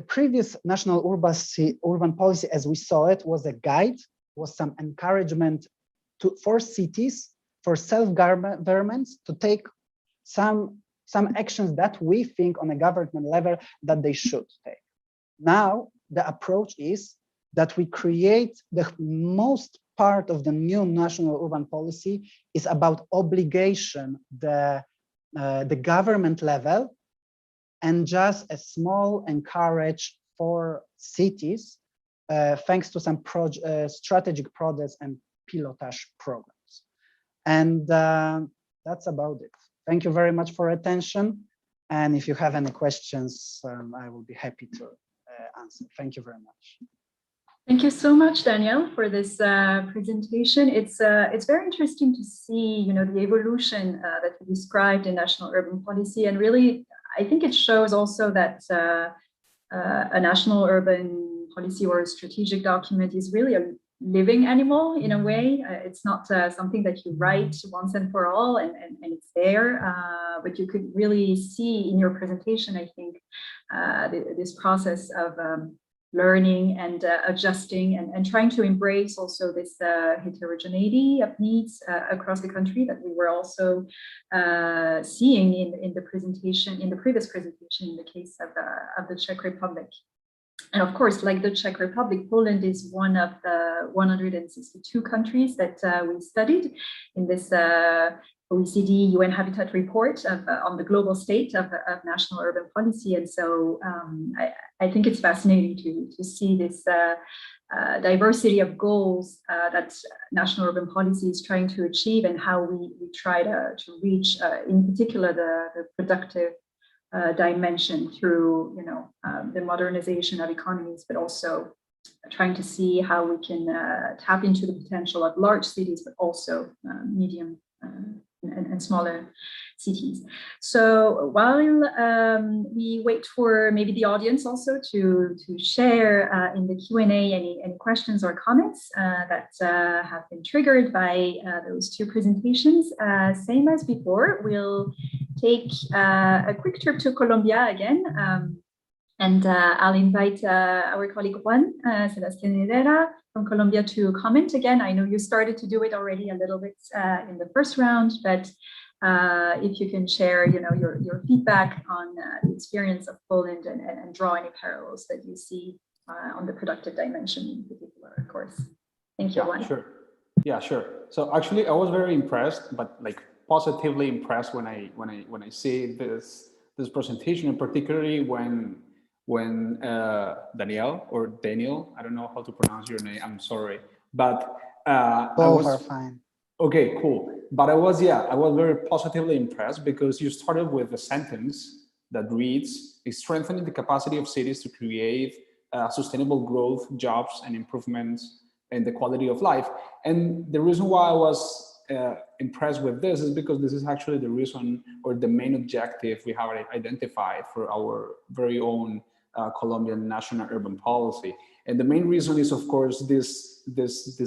previous national urban policy, as we saw it, was a guide, was some encouragement for cities, for self-governments to take some actions that we think on a government level that they should take. Now, the approach is that we create the most part of the new national urban policy is about obligation, the government level, and just a small encourage for cities, thanks to some strategic projects and pilotage programs. And that's about it. Thank you very much for attention. And if you have any questions, I will be happy to answer. Thank you very much. Thank you so much, Daniel, for this presentation. It's very interesting to see, the evolution that you described in national urban policy, and really, I think it shows also that a national urban policy or a strategic document is really a living animal in a way. It's not something that you write once and for all and it's there, but you could really see in your presentation, I think, this process of learning and adjusting and trying to embrace also this heterogeneity of needs across the country that we were also seeing in the presentation, in the previous presentation, in the case of the Czech Republic. And of course, like the Czech Republic, Poland is one of the 162 countries that we studied in this OECD UN Habitat report on the global state of national urban policy. And so I think it's fascinating to see this diversity of goals that national urban policy is trying to achieve, and how we try to reach, in particular, the productive dimension through, the modernization of economies, but also trying to see how we can tap into the potential of large cities, but also medium and smaller cities. So while we wait for maybe the audience also to share in the Q&A any questions or comments that have been triggered by those two presentations, same as before, we'll take a quick trip to Colombia again. And I'll invite our colleague Juan Sebastián Herrera from Colombia to comment again. I know you started to do it already a little bit in the first round, but if you can share, your feedback on the experience of Poland and draw any parallels that you see on the productive dimension in particular, of course. Thank you, Juan. Sure. Yeah, sure. So actually, I was very impressed, but like positively impressed when I see this presentation, and particularly when Daniel, I don't know how to pronounce your name, I'm sorry, but both are fine. Okay, cool. But I was very positively impressed because you started with a sentence that reads, strengthening the capacity of cities to create sustainable growth, jobs, and improvements in the quality of life. And the reason why I was impressed with this is because this is actually the reason, or the main objective we have identified for our very own Colombian national urban policy. And the main reason is, of course, this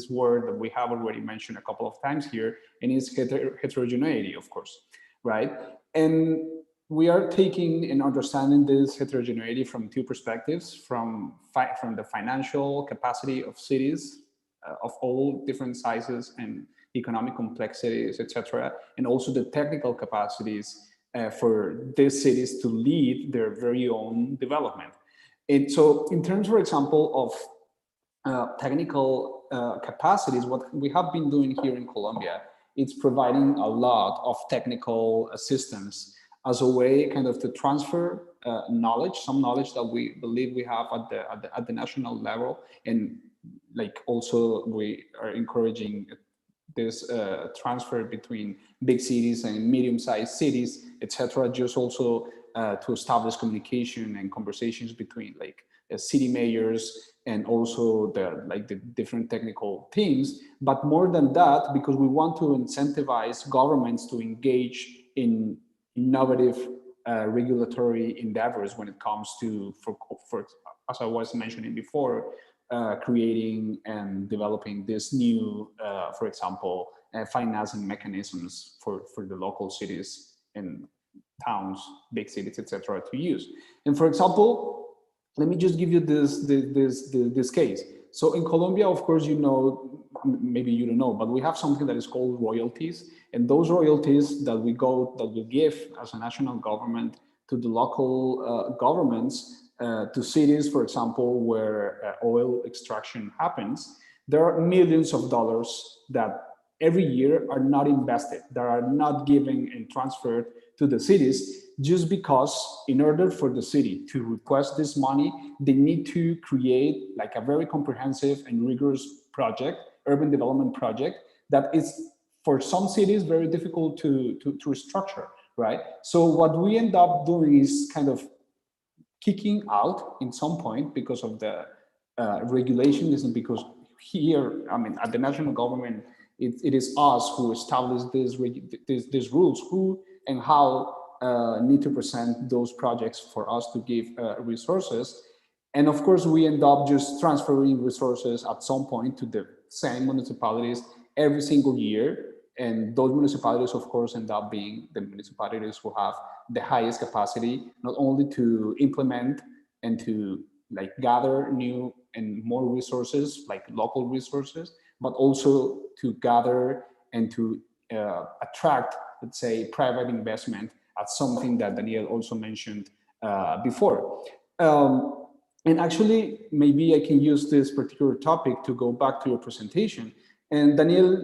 word that we have already mentioned a couple of times here, and it's heterogeneity, of course, right? And we are taking and understanding this heterogeneity from two perspectives, from the financial capacity of cities of all different sizes and economic complexities, etc., and also the technical capacities for these cities to lead their very own development. And so in terms, for example, of technical capacities, what we have been doing here in Colombia, it's providing a lot of technical assistance as a way kind of to transfer knowledge, some knowledge that we believe we have at the national level. And like also we are encouraging this transfer between big cities and medium-sized cities, etc., just also to establish communication and conversations between like city mayors and also the different technical teams. But more than that, because we want to incentivize governments to engage in innovative regulatory endeavors when it comes to, for as I was mentioning before, creating and developing this new, for example, financing mechanisms for the local cities and towns, big cities, etc., to use. And for example, let me just give you this case. So in Colombia, of course, you know, maybe you don't know, but we have something that is called royalties, and those royalties that we give as a national government to the local governments, to cities, for example, where oil extraction happens, there are millions of dollars that every year are not invested, that are not given and transferred to the cities, just because in order for the city to request this money, they need to create like a very comprehensive and rigorous project, urban development project, that is for some cities very difficult to restructure, right? So what we end up doing is kind of kicking out in some point because of the regulation, isn't because here, I mean, at the national government, it is us who establish these rules, who and how need to present those projects for us to give resources. And of course, we end up just transferring resources at some point to the same municipalities every single year. And those municipalities, of course, end up being the municipalities who have the highest capacity, not only to implement and to like gather new and more resources, like local resources, but also to gather and to attract, let's say, private investment at something that Daniel also mentioned before. And actually, maybe I can use this particular topic to go back to your presentation. And Daniel,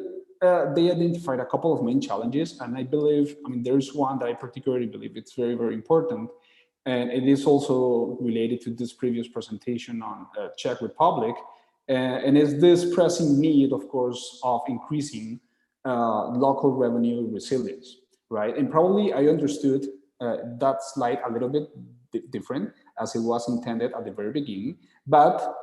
they identified a couple of main challenges, and I believe, I mean, there's one that I particularly believe it's very, very important. And it is also related to this previous presentation on Czech Republic. And is this pressing need, of course, of increasing local revenue resilience, right? And probably I understood that slide a little bit different as it was intended at the very beginning. But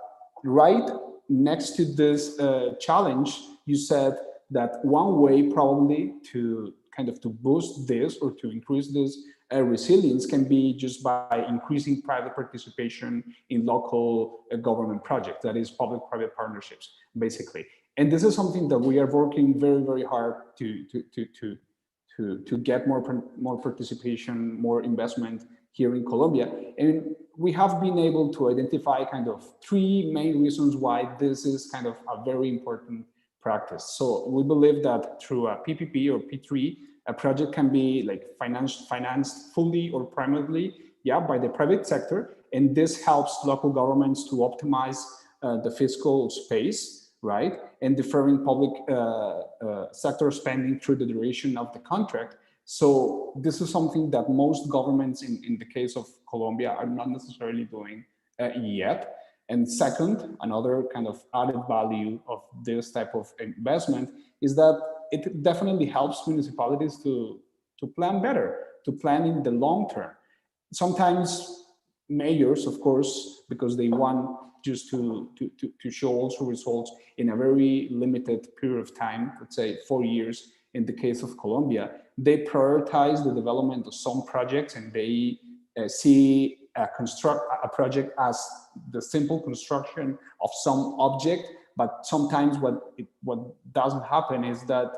right next to this challenge, you said that one way probably to kind of to boost this or to increase this resilience can be just by increasing private participation in local government projects, that is public-private partnerships, basically. And this is something that we are working very, very hard to get more participation, more investment here in Colombia. And we have been able to identify kind of three main reasons why this is kind of a very important practice. So we believe that through a PPP or P3, a project can be like financed fully or primarily, yeah, by the private sector. And this helps local governments to optimize the fiscal space, right? And deferring public sector spending through the duration of the contract. So this is something that most governments in the case of Colombia are not necessarily doing yet. And second, another kind of added value of this type of investment is that it definitely helps municipalities to plan better, to plan in the long term. Sometimes mayors, of course, because they want just to show also results in a very limited period of time, let's say 4 years in the case of Colombia, they prioritize the development of some projects and they see a project as the simple construction of some object. But sometimes what doesn't happen is that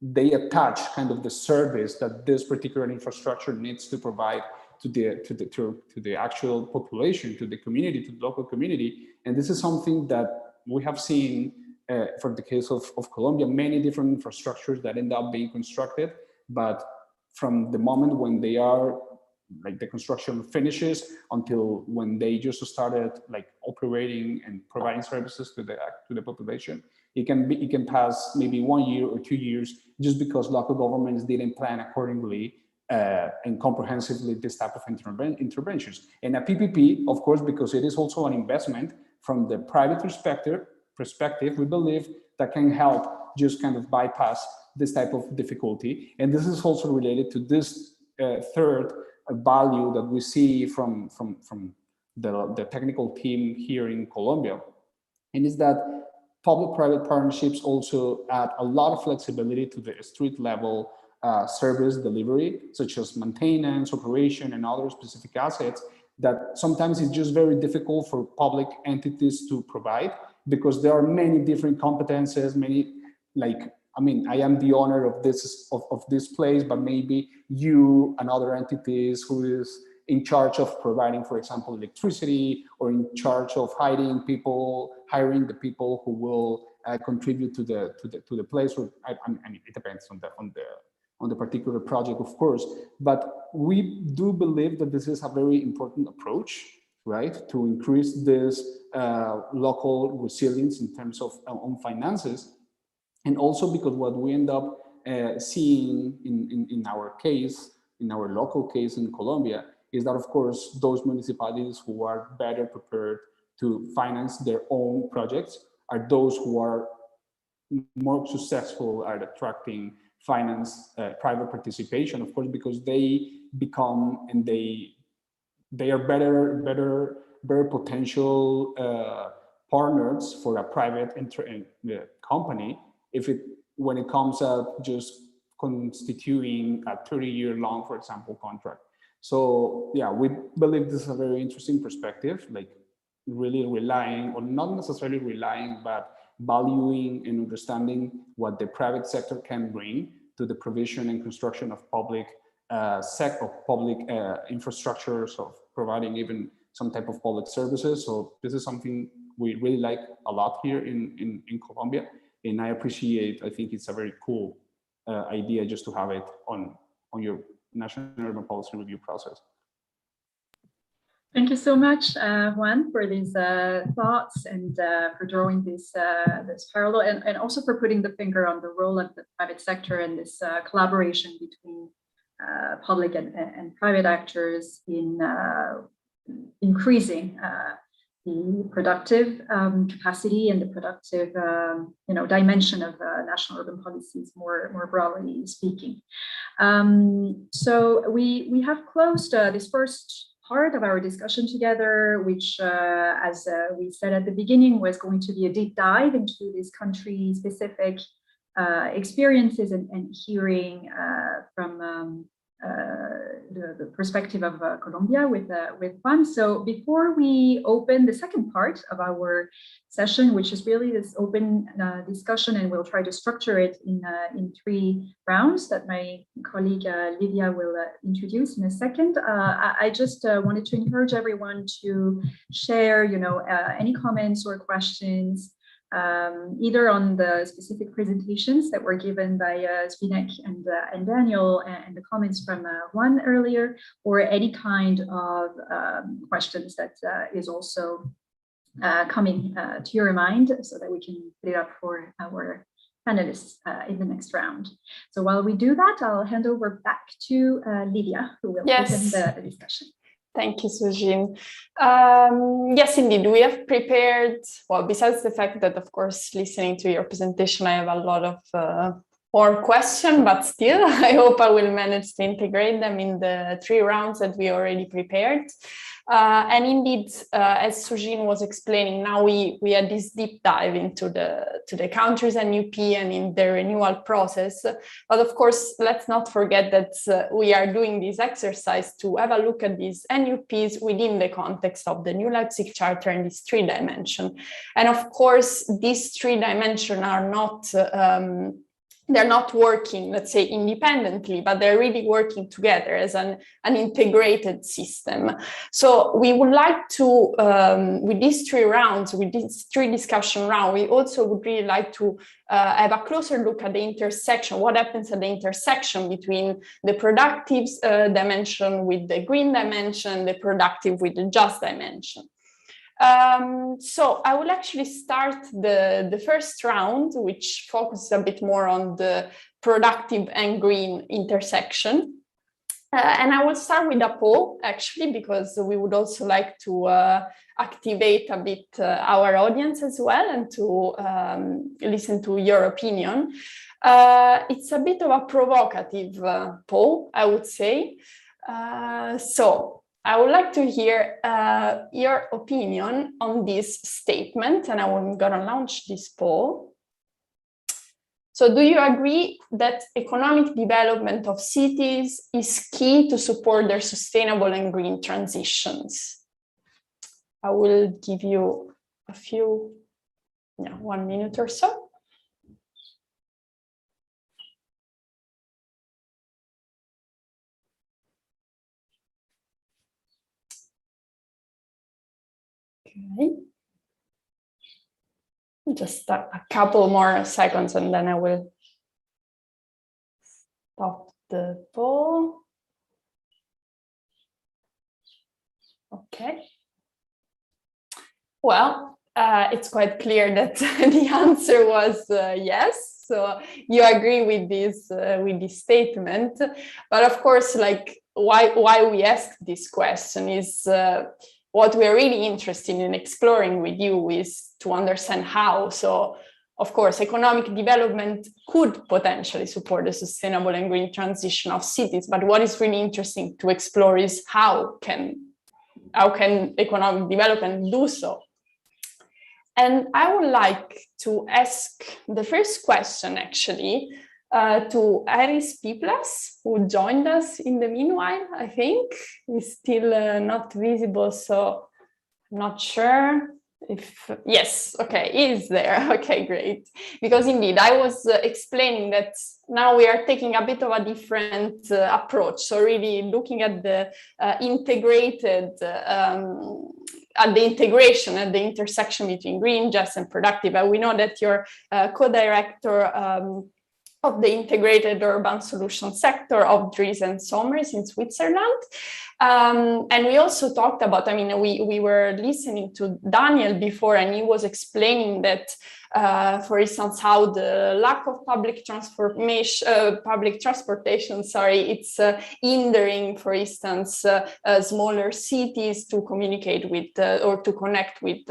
they attach kind of the service that this particular infrastructure needs to provide to the actual population, to the community, to the local community. And this is something that we have seen for the case of Colombia, many different infrastructures that end up being constructed, but from the moment when they are like the construction finishes until when they just started like operating and providing services to the population, it can pass maybe 1 year or 2 years just because local governments didn't plan accordingly and comprehensively this type of interventions. And a PPP, of course, because it is also an investment from the private perspective, we believe that can help just kind of bypass this type of difficulty. And this is also related to this third value that we see from the technical team here in Colombia, and is that public-private partnerships also add a lot of flexibility to the street level service delivery, such as maintenance, operation, and other specific assets that sometimes it's just very difficult for public entities to provide because there are many different competences, many like, I mean, I am the owner of this place, but maybe you and other entities who is in charge of providing, for example, electricity, or in charge of hiring the people who will contribute to the place. Or I mean, it depends on the particular project, of course. But we do believe that this is a very important approach, right, to increase this local resilience in terms of on finances. And also because what we end up seeing in our case, in our local case in Colombia, is that, of course, those municipalities who are better prepared to finance their own projects are those who are more successful at attracting private participation, of course, because they become and they are better potential partners for a private company when it comes up just constituting a 30-year long, for example, contract. So yeah, we believe this is a very interesting perspective, like really relying, or not necessarily relying, but valuing and understanding what the private sector can bring to the provision and construction of public infrastructures, of providing even some type of public services. So this is something we really like a lot here in Colombia. And I appreciate, I think it's a very cool idea just to have it on your National Urban Policy Review process. Thank you so much, Juan, for these thoughts and for drawing this parallel, and also for putting the finger on the role of the private sector and this collaboration between public and private actors in increasing the productive capacity and the productive dimension of national urban policies more broadly speaking. So we have closed this first part of our discussion together, which, as we said at the beginning, was going to be a deep dive into these country-specific experiences and hearing from the perspective of Colombia with Juan. So before we open the second part of our session, which is really this open discussion, and we'll try to structure it in 3 rounds that my colleague Livia will introduce in a second. I just wanted to encourage everyone to share, any comments or questions, either on the specific presentations that were given by Zbigniew and Daniel, and the comments from Juan earlier, or any kind of questions that is also coming to your mind, so that we can put it up for our panelists in the next round. So while we do that, I'll hand over back to Livia, who will open the discussion. Thank you, Sujin. Yes, indeed, we have prepared, well, besides the fact that, of course, listening to your presentation, I have a lot of more questions, but still, I hope I will manage to integrate them in the 3 rounds that we already prepared. And indeed, as Sujin was explaining, now we had this deep dive into the countries NUP and in the renewal process. But of course, let's not forget that we are doing this exercise to have a look at these NUPs within the context of the New Leipzig Charter and these 3 dimensions. And of course, these 3 dimensions are not they're not working, let's say, independently, but they're really working together as an integrated system. So we would like to, with these 3 rounds, with these 3 discussion rounds, we also would really like to have a closer look at the intersection, what happens at the intersection between the productive dimension with the green dimension, the productive with the just dimension. So I will actually start the first round, which focuses a bit more on the productive and green intersection. And I will start with a poll, actually, because we would also like to activate a bit our audience as well, and to listen to your opinion. It's a bit of a provocative poll, I would say. So I would like to hear your opinion on this statement, and I'm going to launch this poll. So do you agree that economic development of cities is key to support their sustainable and green transitions? I will give you a few, 1 minute or so. Okay. Just a couple more seconds and then I will stop the poll. Okay. Well, it's quite clear that the answer was yes. So you agree with this statement, but of course, like why we ask this question is what we are really interested in exploring with you is to understand how. So, of course, economic development could potentially support the sustainable and green transition of cities. But what is really interesting to explore is how can economic development do so? And I would like to ask the first question, actually, to Iris Piplas, who joined us in the meanwhile, I think. He's still not visible, so I'm not sure. Yes, okay, is there. Okay, great. Because indeed, I was explaining that now we are taking a bit of a different approach. So really looking at the integrated, at the integration, at the intersection between green, just, and productive. And we know that you're co-director of the integrated urban solution sector of Dries and Somers in Switzerland. And we also talked about, I mean, we were listening to Daniel before, and he was explaining that, for instance, how the lack of public transportation, it's hindering, for instance, smaller cities to communicate with or to connect with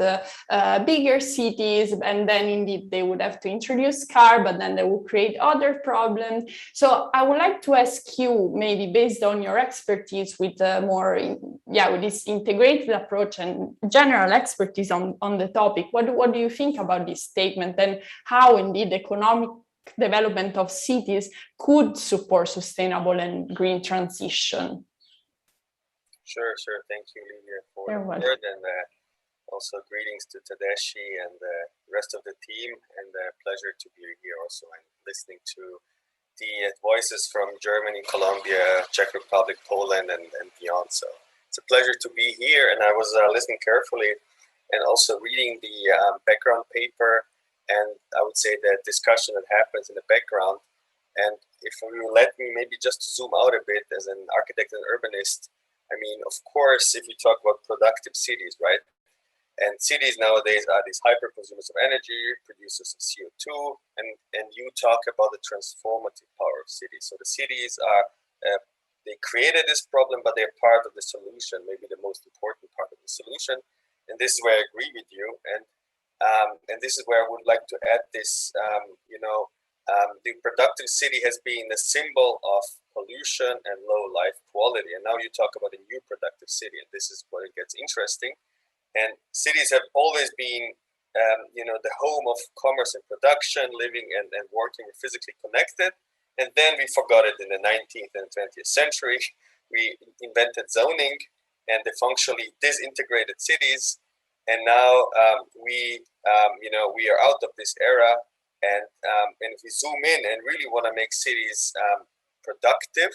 bigger cities, and then indeed they would have to introduce car, but then they will create other problems. So I would like to ask you, maybe based on your expertise with with this integrated approach and general expertise on the topic, what do you think about this statement, and how indeed economic development of cities could support sustainable and green transition? Sure. Thank you, Livia, for the word, and also greetings to Tedeschi and the rest of the team, and a pleasure to be here also and listening to the voices from Germany, Colombia, Czech Republic, Poland, and beyond. So it's a pleasure to be here, and I was listening carefully and also reading the background paper, and I would say the discussion that happens in the background. And if you let me maybe just to zoom out a bit as an architect and urbanist, I mean, of course, if you talk about productive cities, right? And cities nowadays are these hyper consumers of energy, producers of CO2, and you talk about the transformative power of cities. So the cities are, they created this problem, but they're part of the solution, maybe the most important part of the solution. And this is where I agree with you. And this is where I would like to add this, the productive city has been a symbol of pollution and low life quality. And now you talk about a new productive city, and this is where it gets interesting. And cities have always been, the home of commerce and production, living and working physically connected. And then we forgot it in the 19th and 20th century. We invented zoning and the functionally disintegrated cities. And now we are out of this era. And if we zoom in and really want to make cities productive,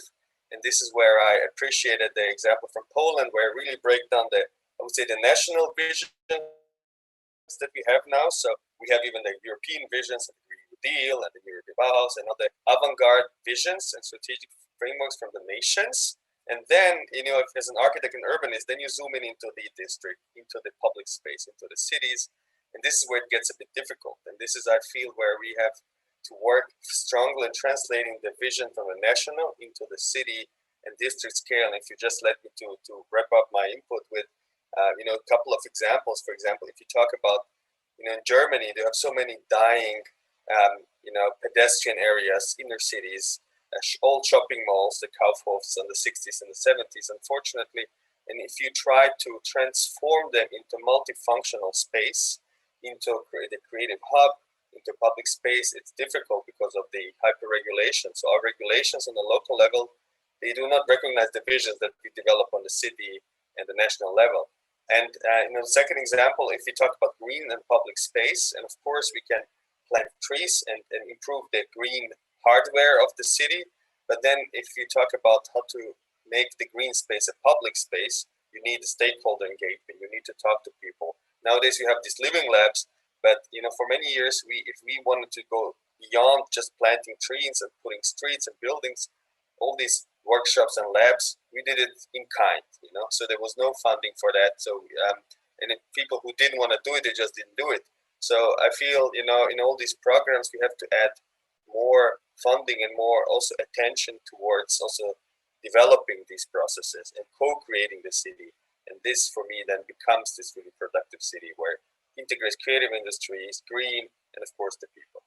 and this is where I appreciated the example from Poland, where I really break down I would say the national visions that we have now. So we have even the European visions, the Green New Deal and the European Bauhaus, and other avant-garde visions and strategic frameworks from the nations. And then, if as an architect and urbanist, then you zoom in into the district, into the public space, into the cities. And this is where it gets a bit difficult. And this is, I feel, where we have to work strongly in translating the vision from the national into the city and district scale. And if you just let me to wrap up my input with a couple of examples. For example, if you talk about, in Germany, there are so many dying, pedestrian areas, inner cities, old shopping malls, the Kaufhofs in the 60s and the 70s, unfortunately. And if you try to transform them into multifunctional space, into the creative hub, into public space, it's difficult because of the hyper-regulation. So our regulations on the local level, they do not recognize the visions that we develop on the city and the national level. And the second example, if you talk about green and public space, and of course we can plant trees and improve the green hardware of the city. But then if you talk about how to make the green space a public space, you need a stakeholder engagement. You need to talk to people. Nowadays we have these living labs, but for many years, if we wanted to go beyond just planting trees and putting streets and buildings, all these workshops and labs, we did it in kind, so there was no funding for that. So, and if people who didn't want to do it, they just didn't do it. So I feel, in all these programs, we have to add more funding and more also attention towards also developing these processes and co-creating the city. And this, for me, then becomes this really productive city where it integrates creative industries, green, and of course the people.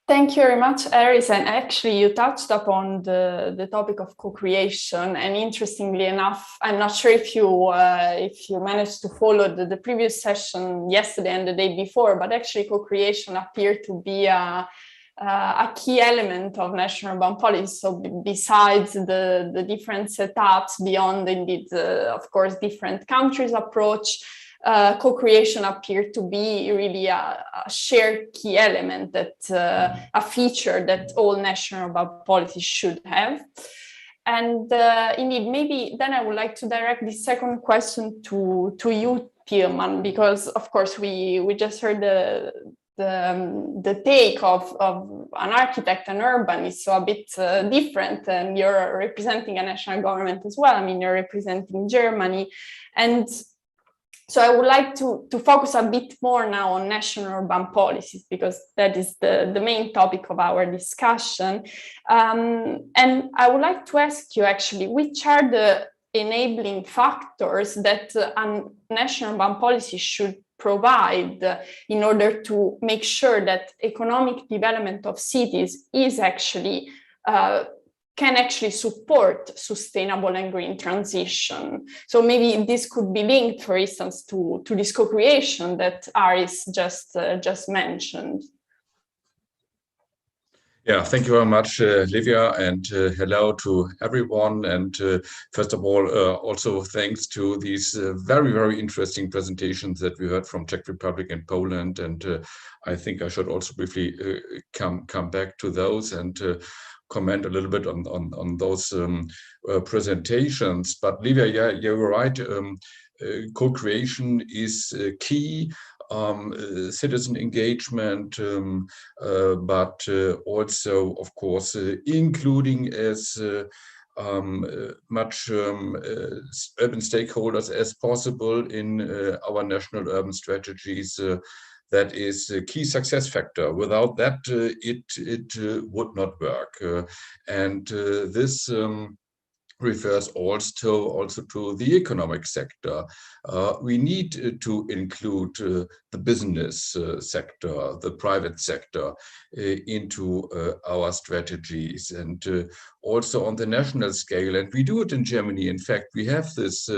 Thank you very much, Aris. And actually, you touched upon the topic of co-creation. And interestingly enough, I'm not sure if you managed to follow the previous session yesterday and the day before, but actually co-creation appeared to be a a key element of national urban policy. So besides the different setups, beyond indeed, of course, different countries' approach, co-creation appeared to be really a shared key element, that a feature that all national urban policies should have. And indeed, maybe then I would like to direct the second question to you, Tilman, because of course we just heard the take of an architect and urbanist, so a bit different, and you're representing a national government as well. I mean, you're representing Germany, and so I would like to focus a bit more now on national urban policies, because that is the main topic of our discussion. And I would like to ask you actually, which are the enabling factors that a national urban policy should provide in order to make sure that economic development of cities is actually can actually support sustainable and green transition. So maybe this could be linked, for instance, to this co-creation that Aris just mentioned. Yeah, thank you very much, Livia, and hello to everyone. And first of all, also thanks to these very, very interesting presentations that we heard from Czech Republic and Poland. And I think I should also briefly come back to those and comment a little bit on those presentations. But Livia, yeah, you're right. Co-creation is key. Citizen engagement, but also, of course, including as much urban stakeholders as possible in our national urban strategies. That is a key success factor. Without that, it would not work. And this refers also to the economic sector. We need to include the business sector, the private sector into our strategies, and also on the national scale. And we do it in Germany. In fact, we have this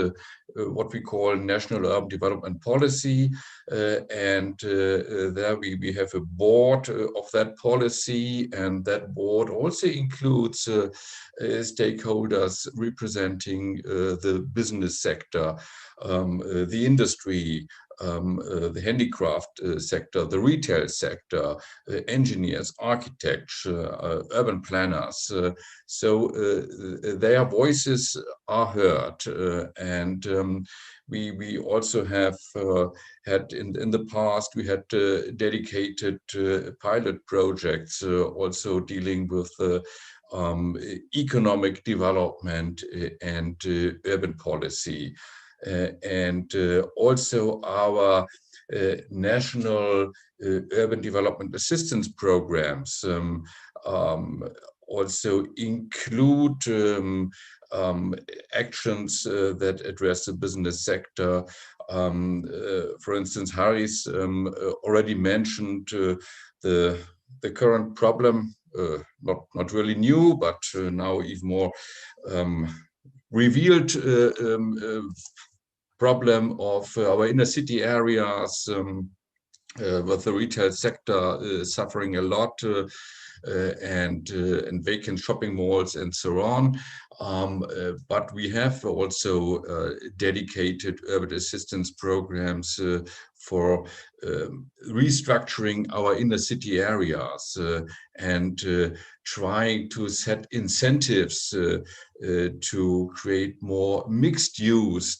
what we call National Urban Development Policy, and there we have a board of that policy, and that board also includes stakeholders representing the business sector, the industry, the handicraft sector, the retail sector, engineers, architects, urban planners. So their voices are heard, and we also have had in the past, we had dedicated pilot projects also dealing with economic development and urban policy. And also our national urban development assistance programs also include actions that address the business sector. For instance, Harris already mentioned the current problem, not really new, but now even more revealed problem of our inner city areas, with the retail sector suffering a lot, and vacant shopping malls and so on. But we have also dedicated urban assistance programs for restructuring our inner city areas and trying to set incentives to create more mixed use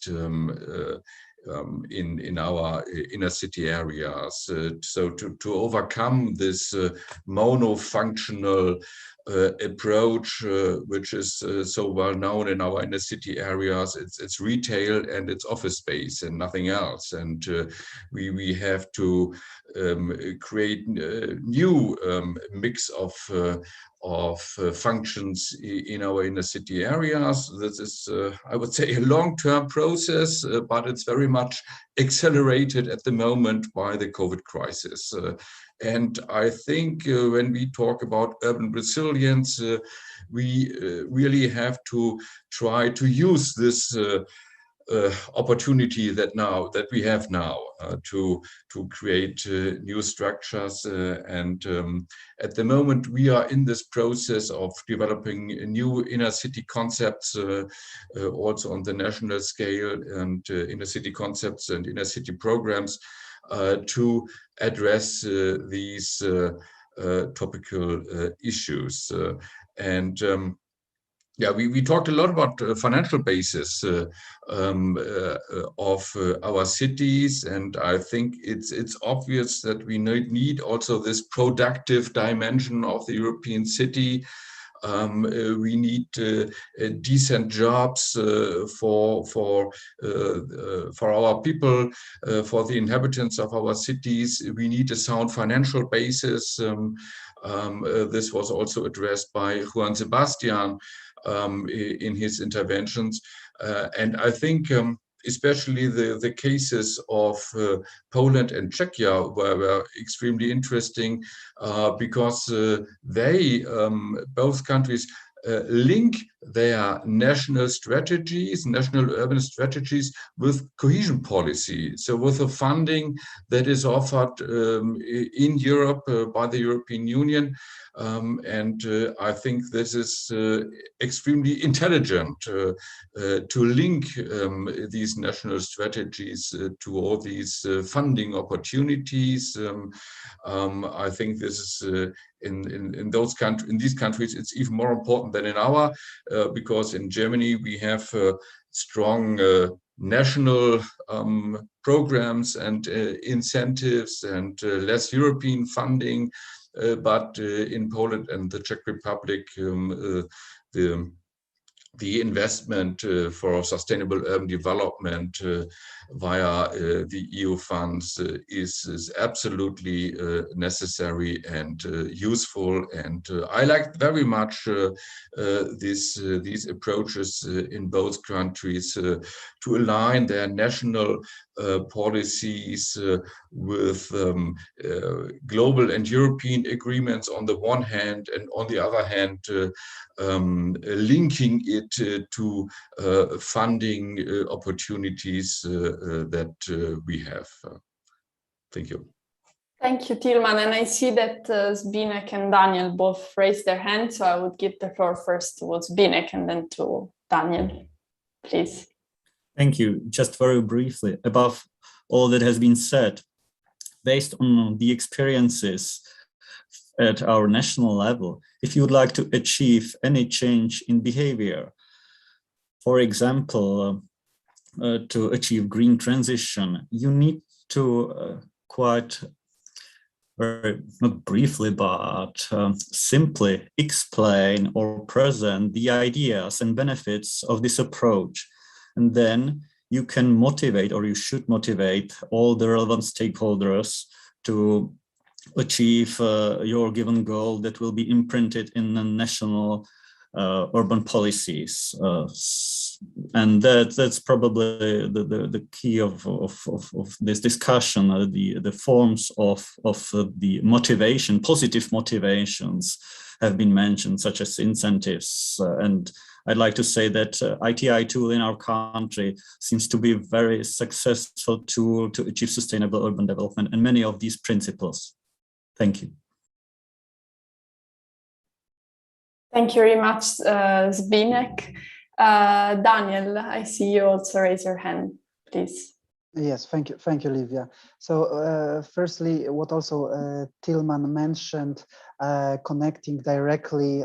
in our inner city areas. So to overcome this monofunctional approach, which is so well known in our inner city areas. It's retail and it's office space and nothing else. And we have to create new mix of functions in our inner city areas. This is, I would say, a long-term process, but it's very much accelerated at the moment by the COVID crisis. And I think when we talk about urban resilience, we really have to try to use this opportunity that we have now to create new structures, and at the moment we are in this process of developing new inner city concepts, also on the national scale, and inner city concepts and inner city programs to address these topical issues. Yeah, we talked a lot about financial basis of our cities, and I think it's obvious that we need also this productive dimension of the European city. We need decent jobs for our people, for the inhabitants of our cities. We need a sound financial basis. This was also addressed by Juan Sebastian in his interventions, and I think especially the cases of Poland and Czechia were extremely interesting because they, both countries, link their national strategies, national urban strategies, with cohesion policy. So with the funding that is offered in Europe by the European Union. And I think this is extremely intelligent to link these national strategies to all these funding opportunities. I think this is in these countries, it's even more important than in our, because in Germany we have strong national programs and incentives and less European funding. But in Poland and the Czech Republic, the investment for sustainable urban development via the EU funds is absolutely necessary and useful. And I like very much these approaches in both countries to align their national policies with global and European agreements on the one hand, and on the other hand, linking it to funding opportunities that we have. Thank you. Thank you, Tilman. And I see that Zbigniew and Daniel both raised their hands, so I would give the floor first to Zbigniew and then to Daniel, please. Thank you. Just very briefly, above all that has been said, based on the experiences at our national level, if you would like to achieve any change in behavior, for example, to achieve green transition, you need to quite very, not briefly, but simply explain or present the ideas and benefits of this approach. And then you can motivate, or you should motivate, all the relevant stakeholders to achieve your given goal that will be imprinted in the national urban policies. And that's probably the key of this discussion, the forms of the motivation, positive motivations have been mentioned, such as incentives. And I'd like to say that ITI tool in our country seems to be a very successful tool to achieve sustainable urban development and many of these principles. Thank you. Thank you very much, Zbigniew. Daniel, I see you also raise your hand, please. Yes, thank you, Livia. So firstly, what also Tilman mentioned, connecting directly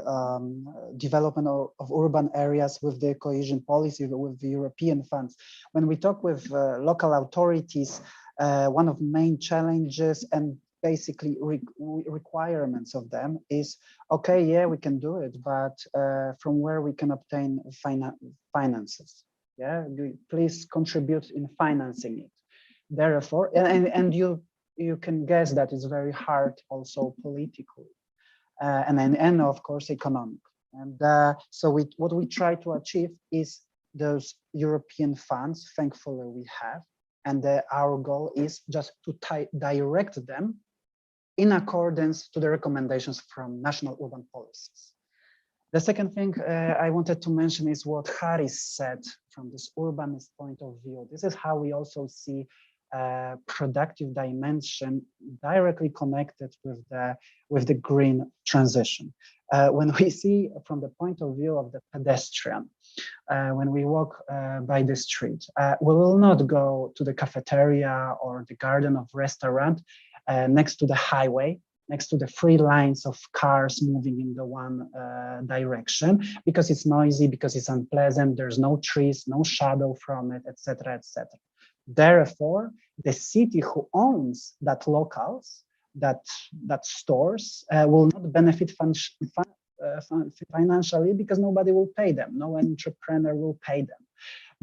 development of urban areas with the cohesion policy, with the European funds. When we talk with local authorities, one of the main challenges and basically requirements of them is, okay, yeah, we can do it, but from where we can obtain finances? Yeah, please contribute in financing it. Therefore, and you can guess that it's very hard also politically, and of course economic. And so what we try to achieve is those European funds. Thankfully, we have, and our goal is just to direct them in accordance to the recommendations from national urban policies. The second thing I wanted to mention is what Haris said from this urbanist point of view. This is how we also see productive dimension directly connected with the green transition. When we see from the point of view of the pedestrian, when we walk by the street, we will not go to the cafeteria or the garden of restaurant next to the highway, next to the 3 lines of cars moving in the one direction, because it's noisy, because it's unpleasant, there's no trees, no shadow from it, etc., etc. Therefore, the city who owns that locals, that stores, will not benefit financially because nobody will pay them. No entrepreneur will pay them.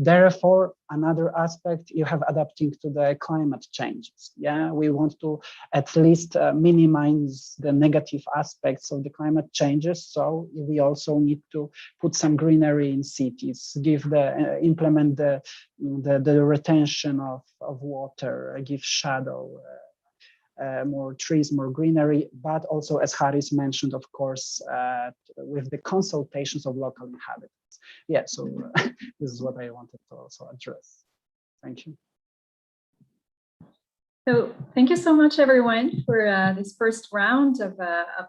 Therefore, another aspect, you have adapting to the climate changes. Yeah, we want to at least minimize the negative aspects of the climate changes. So we also need to put some greenery in cities, implement the retention of water, give shadow, more trees, more greenery, but also, as Haris mentioned, of course, with the consultations of local inhabitants. Yeah, so this is what I wanted to also address. Thank you. So thank you so much, everyone, for this first round of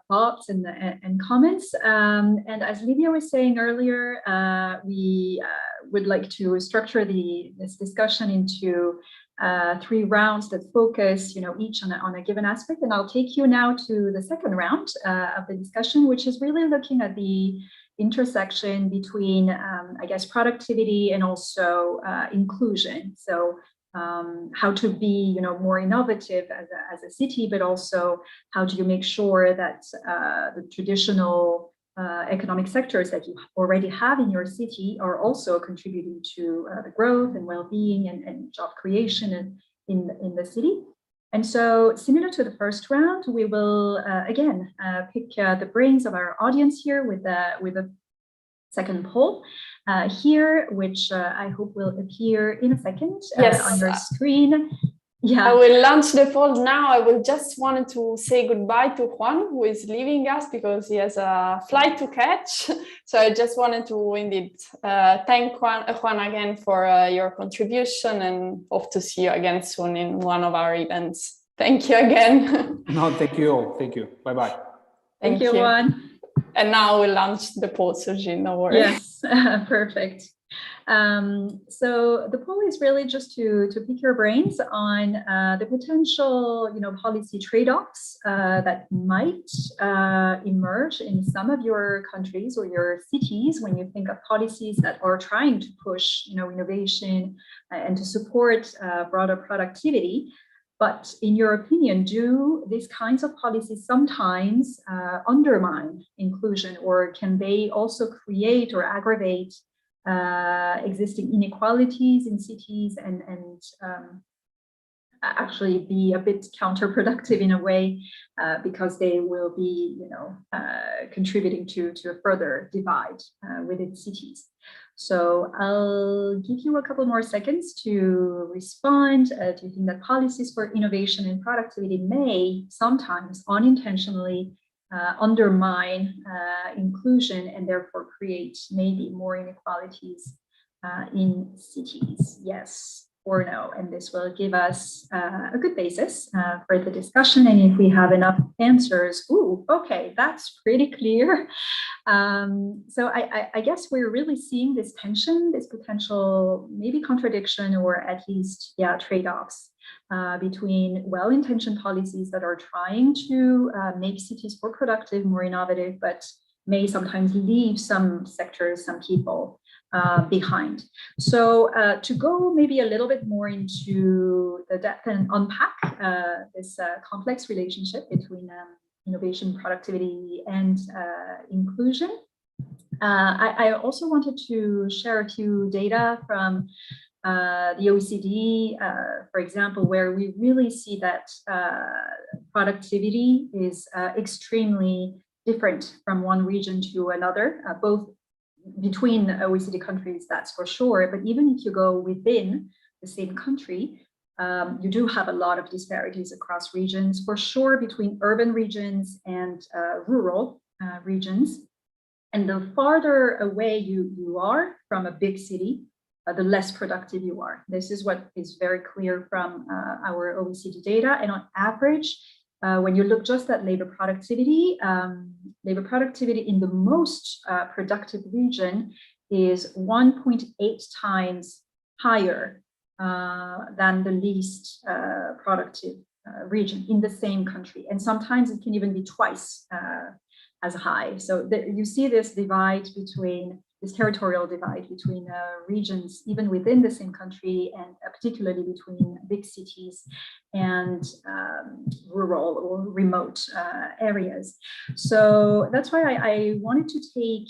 thoughts and comments. And as Livia was saying earlier, we would like to structure this discussion into 3 rounds that focus, each on a given aspect. And I'll take you now to the second round of the discussion, which is really looking at the intersection between, I guess, productivity and also inclusion. So how to be, more innovative as a city, but also how do you make sure that the traditional economic sectors that you already have in your city are also contributing to the growth and well-being and job creation in the city. And so, similar to the first round, we will again pick the brains of our audience here with a second poll here, which I hope will appear in a second on your screen. Yeah, I will launch the poll now. I will just wanted to say goodbye to Juan, who is leaving us because he has a flight to catch. So I just wanted to indeed thank Juan again for your contribution, and hope to see you again soon in one of our events. Thank you again. No, thank you all. Thank you. Bye-bye. Thank you, Juan. And now we'll launch the poll, Suji, no worries. Yes, perfect. So the poll is really just to pick your brains on the potential, policy trade-offs that might emerge in some of your countries or your cities when you think of policies that are trying to push, innovation and to support broader productivity. But in your opinion, do these kinds of policies sometimes undermine inclusion, or can they also create or aggravate existing inequalities in cities and actually be a bit counterproductive in a way because they will be, contributing to a further divide within cities. So I'll give you a couple more seconds to respond. Do you think that policies for innovation and productivity may sometimes unintentionally undermine inclusion and therefore create maybe more inequalities in cities? Yes or no? And this will give us a good basis for the discussion. And if we have enough answers, ooh, okay, that's pretty clear. So I guess we're really seeing this tension, this potential maybe contradiction, or at least, trade-offs between well-intentioned policies that are trying to make cities more productive, more innovative, but may sometimes leave some sectors, some people behind. So to go maybe a little bit more into the depth and unpack this complex relationship between innovation, productivity, and inclusion, I also wanted to share a few data from the OECD, for example, where we really see that productivity is extremely different from one region to another, both between OECD countries, that's for sure, but even if you go within the same country, you do have a lot of disparities across regions, for sure, between urban regions and rural regions. And the farther away you are from a big city, the less productive you are. This is what is very clear from our OECD data. And on average, when you look just at labor productivity in the most productive region is 1.8 times higher than the least productive region in the same country. And sometimes it can even be twice as high. So you see this divide between this territorial divide between regions, even within the same country, and particularly between big cities and rural or remote areas. So that's why I wanted to take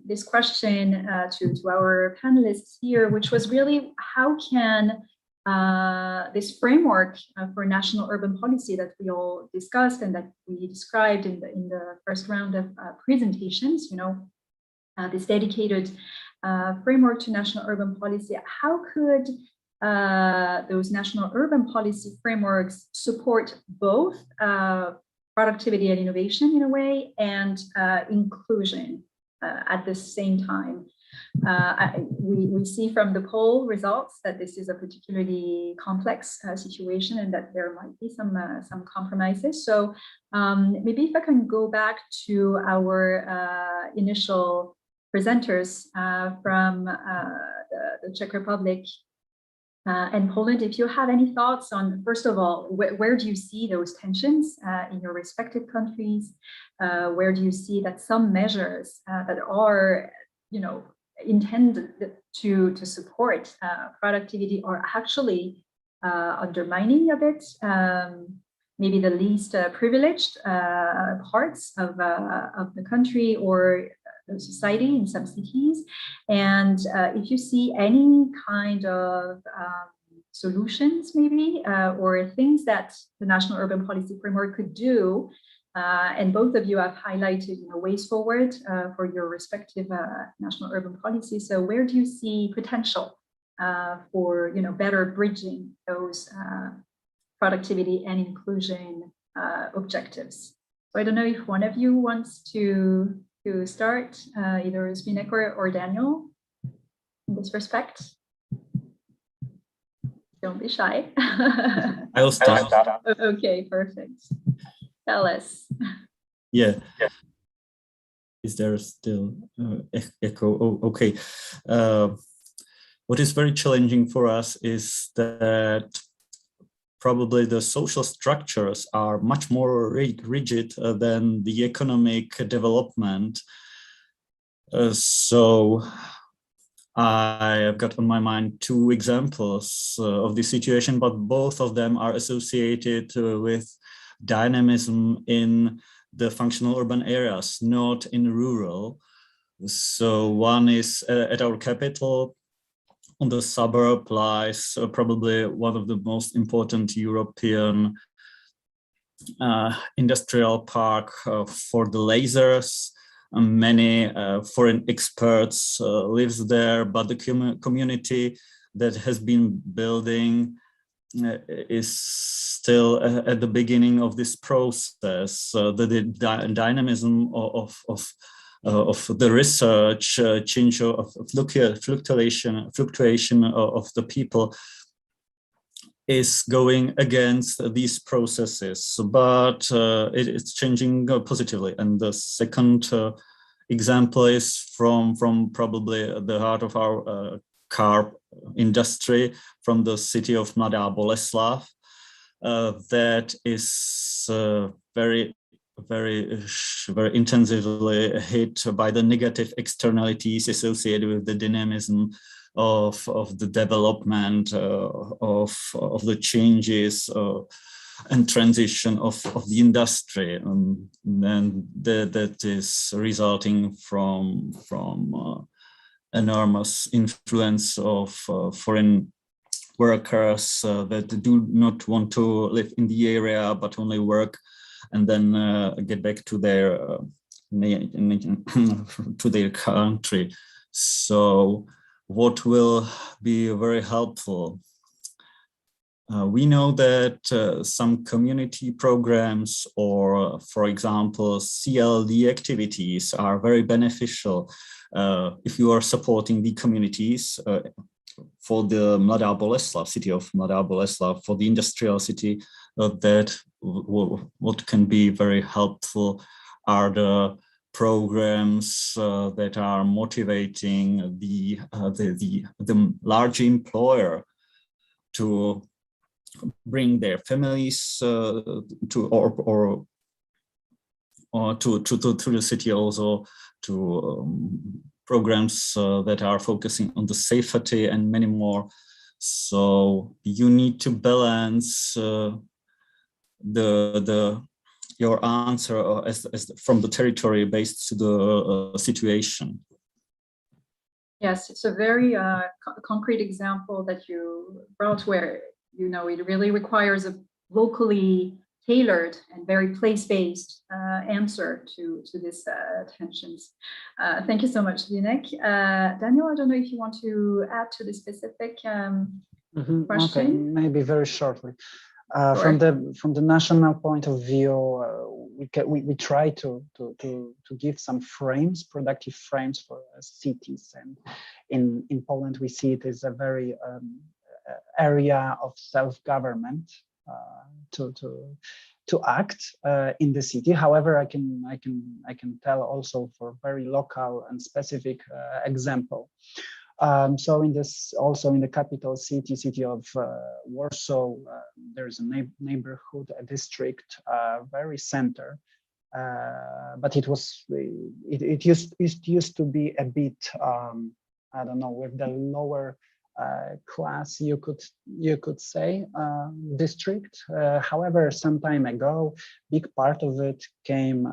this question to our panelists here, which was really how can this framework for national urban policy that we all discussed and that we described in the first round of presentations, this dedicated framework to national urban policy, how could those national urban policy frameworks support both productivity and innovation in a way, and inclusion at the same time? We see from the poll results that this is a particularly complex situation and that there might be some compromises. So maybe if I can go back to our initial presenters from the Czech Republic and Poland, if you have any thoughts on, first of all, where do you see those tensions in your respective countries? Where do you see that some measures that are, intended to support productivity are actually undermining a bit maybe the least privileged parts of the country or the society in some cities? And if you see any kind of solutions maybe or things that the National Urban Policy Framework could do, and both of you have highlighted ways forward for your respective national urban policies. So where do you see potential for better bridging those productivity and inclusion objectives? So I don't know if one of you wants to start, either Zbigniew or Daniel, in this respect. Don't be shy. I'll start. Okay, perfect. Tell us. Yeah. Is there still echo? Oh, okay. What is very challenging for us is that probably the social structures are much more rigid than the economic development. So I have got on my mind two examples of the situation, but both of them are associated with dynamism in the functional urban areas, not in rural. So one is at our capital. On the suburb lies probably one of the most important European industrial park for the lasers. Many foreign experts lives there, but the community that has been building is still at the beginning of this process. The dynamism of the research, change of fluctuation of the people is going against these processes, but it's changing positively. And the second example is from probably the heart of our car industry, from the city of Mladá Boleslav, that is very intensively hit by the negative externalities associated with the dynamism of the development of the changes and transition of the industry, and that is resulting from enormous influence of foreign workers that do not want to live in the area but only work and then get back to their country. So what will be very helpful We know that some community programs or, for example, CLD activities are very beneficial if you are supporting the communities. For the Mladá Boleslav, city of Mladá Boleslav, for the industrial city, that what can be very helpful are the programs that are motivating the large employer to bring their families to the city, also to programs that are focusing on the safety and many more. So you need to balance your answer as from the territory based to the situation. Yes, it's a very concrete example that you brought, where it really requires a locally tailored and very place-based answer to these tensions. Thank you so much, Zdeněk. Daniel, I don't know if you want to add to the specific question. Okay, maybe very shortly. Sure. From the national point of view, we try to give some frames, productive frames for cities, and in Poland we see it as a very area of self-government to act in the city. However, I can tell also for very local and specific example. So in the capital city of Warsaw, there's a neighborhood, a district, very center, but it used to be a bit I don't know, with the lower class, you could say, district. However, some time ago, big part of it came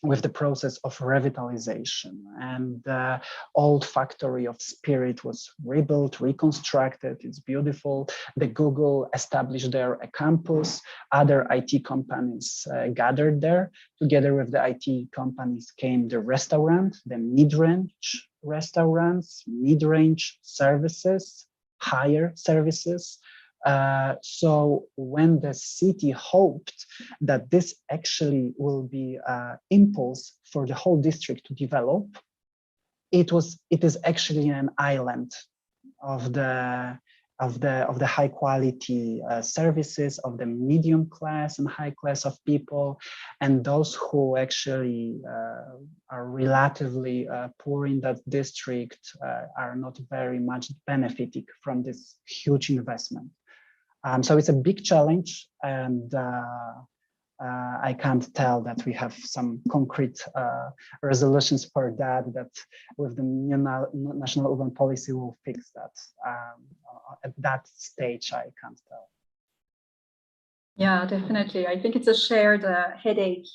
with the process of revitalization, and the old factory of spirit was rebuilt, reconstructed. It's beautiful. The Google established there a campus. Other IT companies gathered there. Together with the IT companies came the restaurant, the mid-range restaurants, mid-range services, higher services. So when the city hoped that this actually will be impulse for the whole district to develop, it is actually an island of the high quality services, of the medium class and high class of people, and those who actually are relatively poor in that district are not very much benefiting from this huge investment. So it's a big challenge, and I can't tell that we have some concrete resolutions for that with the new national urban policy will fix that. At that stage, I can't tell. Yeah, definitely. I think it's a shared headache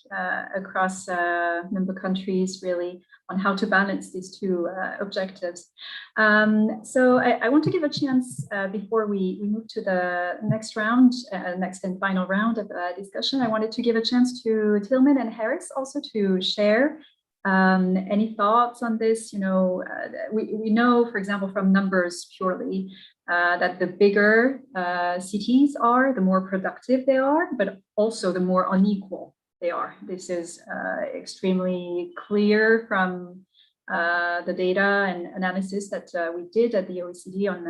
across member countries, really, on how to balance these two objectives. So I want to give a chance before we move to the next round, next and final round of discussion. I wanted to give a chance to Tillman and Harris also to share any thoughts on this. We know, for example, from numbers purely, that the bigger cities are, the more productive they are, but also the more unequal they are. This is extremely clear from the data and analysis that we did at the OECD on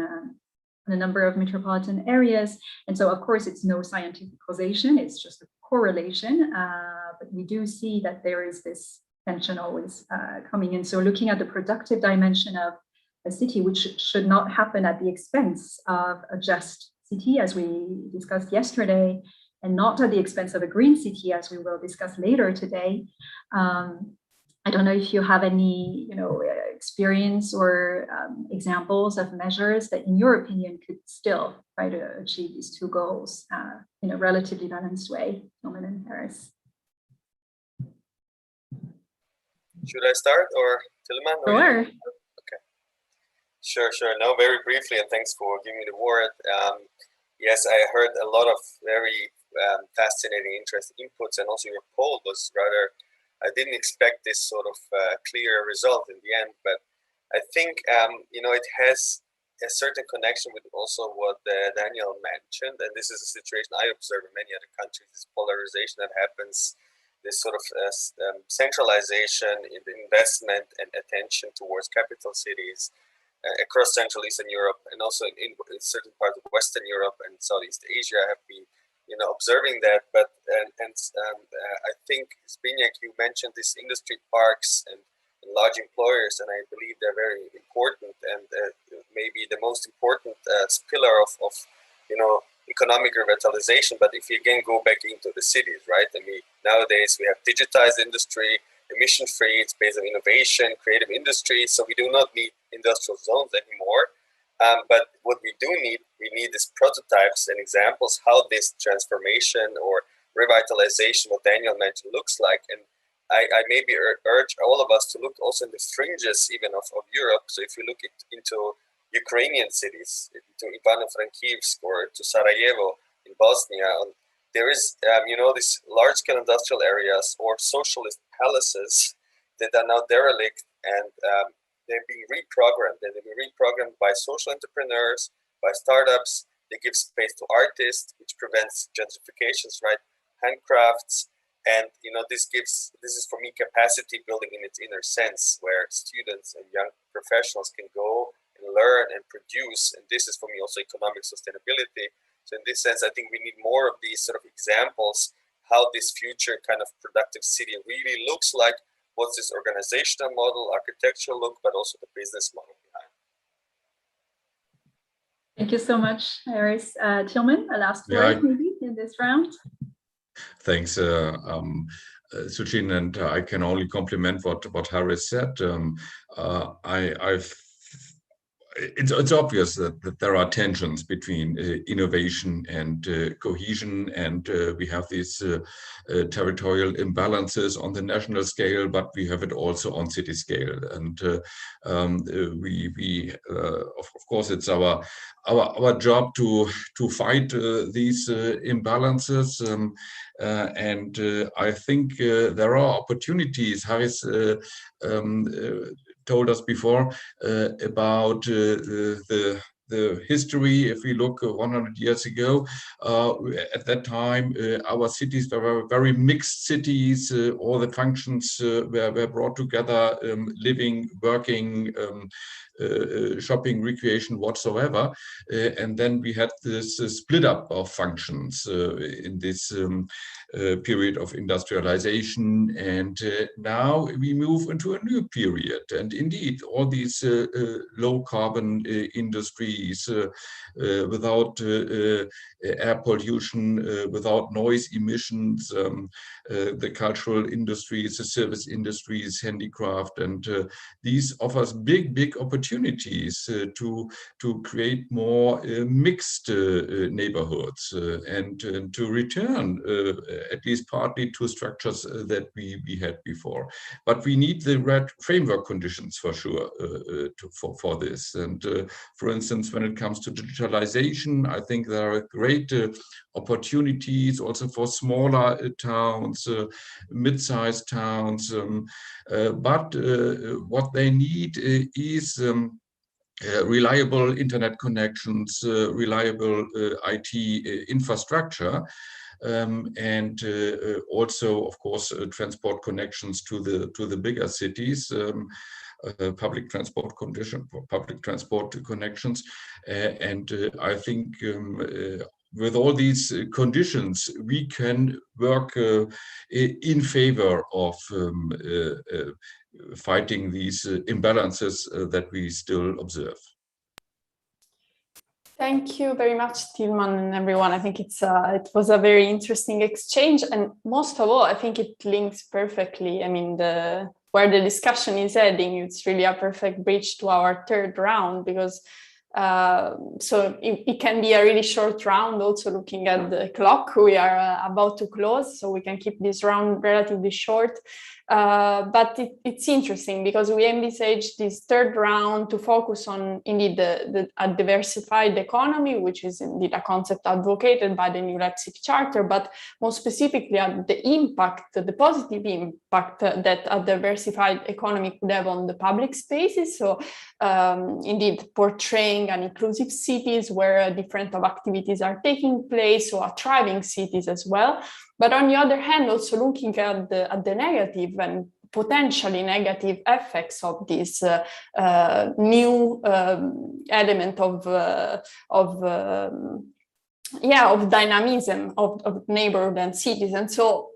a number of metropolitan areas. And so, of course, it's no scientific causation, it's just a correlation. But we do see that there is this tension always coming in. So looking at the productive dimension of a city, which should not happen at the expense of a just city, as we discussed yesterday, and not at the expense of a green city, as we will discuss later today. I don't know if you have any, experience or examples of measures that, in your opinion, could still try to achieve these two goals in a relatively balanced way. Tillman and Harris. Should I start, or Tillman? Sure. Okay. Sure. No, very briefly, and thanks for giving me the word. Yes, I heard a lot of very fascinating, interesting inputs, and also your poll was rather, I didn't expect this sort of clear result in the end, but I think, it has a certain connection with also what Daniel mentioned, and this is a situation I observe in many other countries, this polarization that happens, this sort of centralization in the investment and attention towards capital cities across Central Eastern Europe, and also in certain parts of Western Europe and Southeast Asia. I have been, observing that. But I think, Zbigniew, you mentioned these industry parks and large employers, and I believe they're very important and maybe the most important pillar of economic revitalization. But if you again go back into the cities, right? I mean, nowadays we have digitized industry, emission-free, it's based on innovation, creative industry. So we do not need industrial zones anymore. But what we do need, we need these prototypes and examples how this transformation or revitalization, what Daniel mentioned, looks like. And I maybe urge all of us to look also in the fringes even of Europe. So if you look into Ukrainian cities, to Ivano-Frankivsk or to Sarajevo in Bosnia, there is, these large-scale industrial areas or socialist palaces that are now derelict, and they're being reprogrammed. And they're being reprogrammed by social entrepreneurs, by startups. They give space to artists, which prevents gentrifications, right? Handcrafts. And this is for me capacity building in its inner sense, where students and young professionals can go and learn and produce. And this is for me also economic sustainability. So in this sense, I think we need more of these sort of examples, how this future kind of productive city really looks like. What's this organizational model, architectural look, but also the business model behind. Thank you so much, Iris. Tilman, a last word maybe in this round. Thanks, Sujin, and I can only compliment what Harris said. It's obvious that there are tensions between innovation and cohesion, and we have these territorial imbalances on the national scale, but we have it also on city scale. And of course, it's our job to fight these imbalances. And I think there are opportunities. Harris told us before about the history. If we look 100 years ago, at that time, our cities were very mixed cities. All the functions were brought together, living, working, shopping, recreation, whatsoever. And then we had this split up of functions in this period of industrialization. And now we move into a new period. And indeed, all these low carbon industries without air pollution, without noise emissions, the cultural industries, the service industries, handicraft, and these offers big opportunities to create more mixed neighborhoods and to return at least partly to structures that we had before. But we need the right framework conditions for sure for this. And for instance, when it comes to digitalization, I think there are great opportunities also for smaller towns, mid-sized towns. But what they need is reliable internet connections, reliable IT infrastructure, and also, of course, transport connections to the bigger cities. Public transport connections, and I think with all these conditions, we can work in favor of fighting these imbalances that we still observe. Thank you very much, Tilman and everyone. I think it was a very interesting exchange, and most of all, I think it links perfectly. I mean, where the discussion is heading, it's really a perfect bridge to our third round, because so it can be a really short round. Also, looking at the clock, we are about to close, so we can keep this round relatively short. But it's interesting because we envisage this third round to focus on indeed a diversified economy, which is indeed a concept advocated by the New Leipzig Charter, but more specifically at the impact, the positive impact that a diversified economy could have on the public spaces. So indeed portraying an inclusive cities where different activities are taking place, or thriving cities as well. But on the other hand, also looking at the negative and potentially negative effects of this new element of dynamism of neighborhood and cities. And so,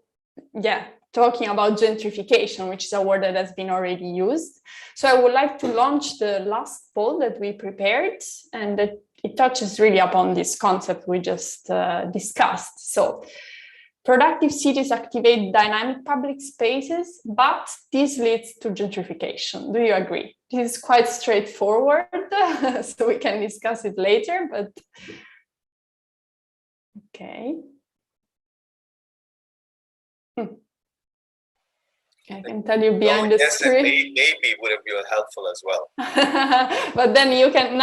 yeah, talking about gentrification, which is a word that has been already used. So I would like to launch the last poll that we prepared, and that it touches really upon this concept we just discussed. So, productive cities activate dynamic public spaces, but this leads to gentrification. Do you agree? This is quite straightforward, so we can discuss it later, but okay. I can tell you behind the screen. Maybe would have been helpful as well. But then you can,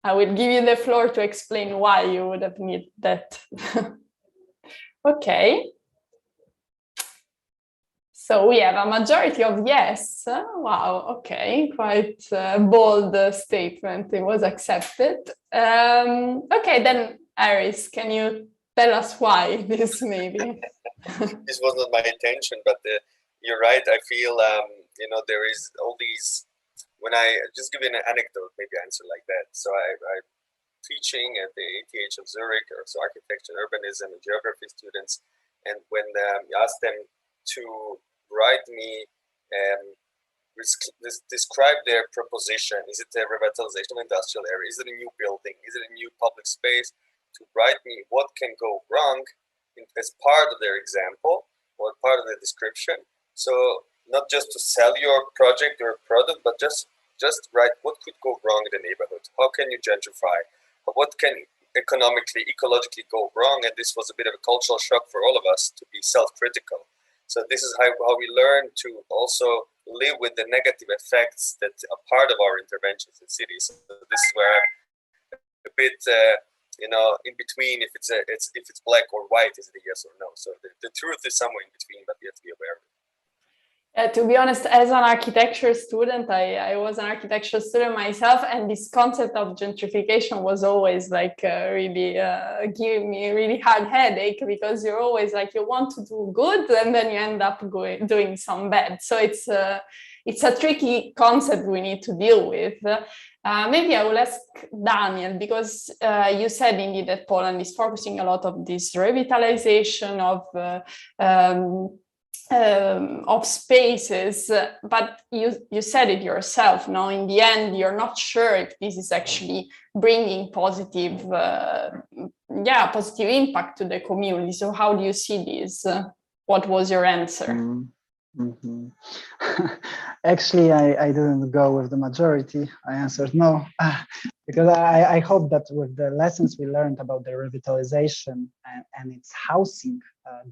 I will give you the floor to explain why you would have needed that. Okay. So we have a majority of yes. Wow, okay, quite a bold statement. It was accepted. Okay, then Aris, can you tell us why this maybe? This was not my intention, but you're right. I feel, there is all these. When I just give you an anecdote, maybe answer like that. So I'm teaching at the ETH of Zurich, so architecture, urbanism, and geography students. And when you ask them to write me, describe their proposition, is it a revitalization of industrial area? Is it a new building? Is it a new public space? To write me what can go wrong as part of their example or part of the description. So not just to sell your project or product, but just write what could go wrong in the neighborhood. How can you gentrify? What can economically, ecologically go wrong? And this was a bit of a cultural shock for all of us to be self-critical. So this is how we learn to also live with the negative effects that are part of our interventions in cities. So this is where I'm a bit, in between. If it's black or white, is it a yes or no? So the truth is somewhere in between, but we have to be aware of it. To be honest, as an architecture student, I was an architecture student myself, and this concept of gentrification was always like really giving me a really hard headache, because you're always like, you want to do good and then you end up doing some bad. So it's a tricky concept we need to deal with. Maybe I will ask Daniel, because you said indeed that Poland is focusing a lot of this revitalization of spaces, but you said it yourself. Now, in the end, you're not sure if this is actually bringing positive impact to the community. So, how do you see this? What was your answer? Mm-hmm. Actually, I didn't go with the majority. I answered no, because I hope that with the lessons we learned about the revitalization and its housing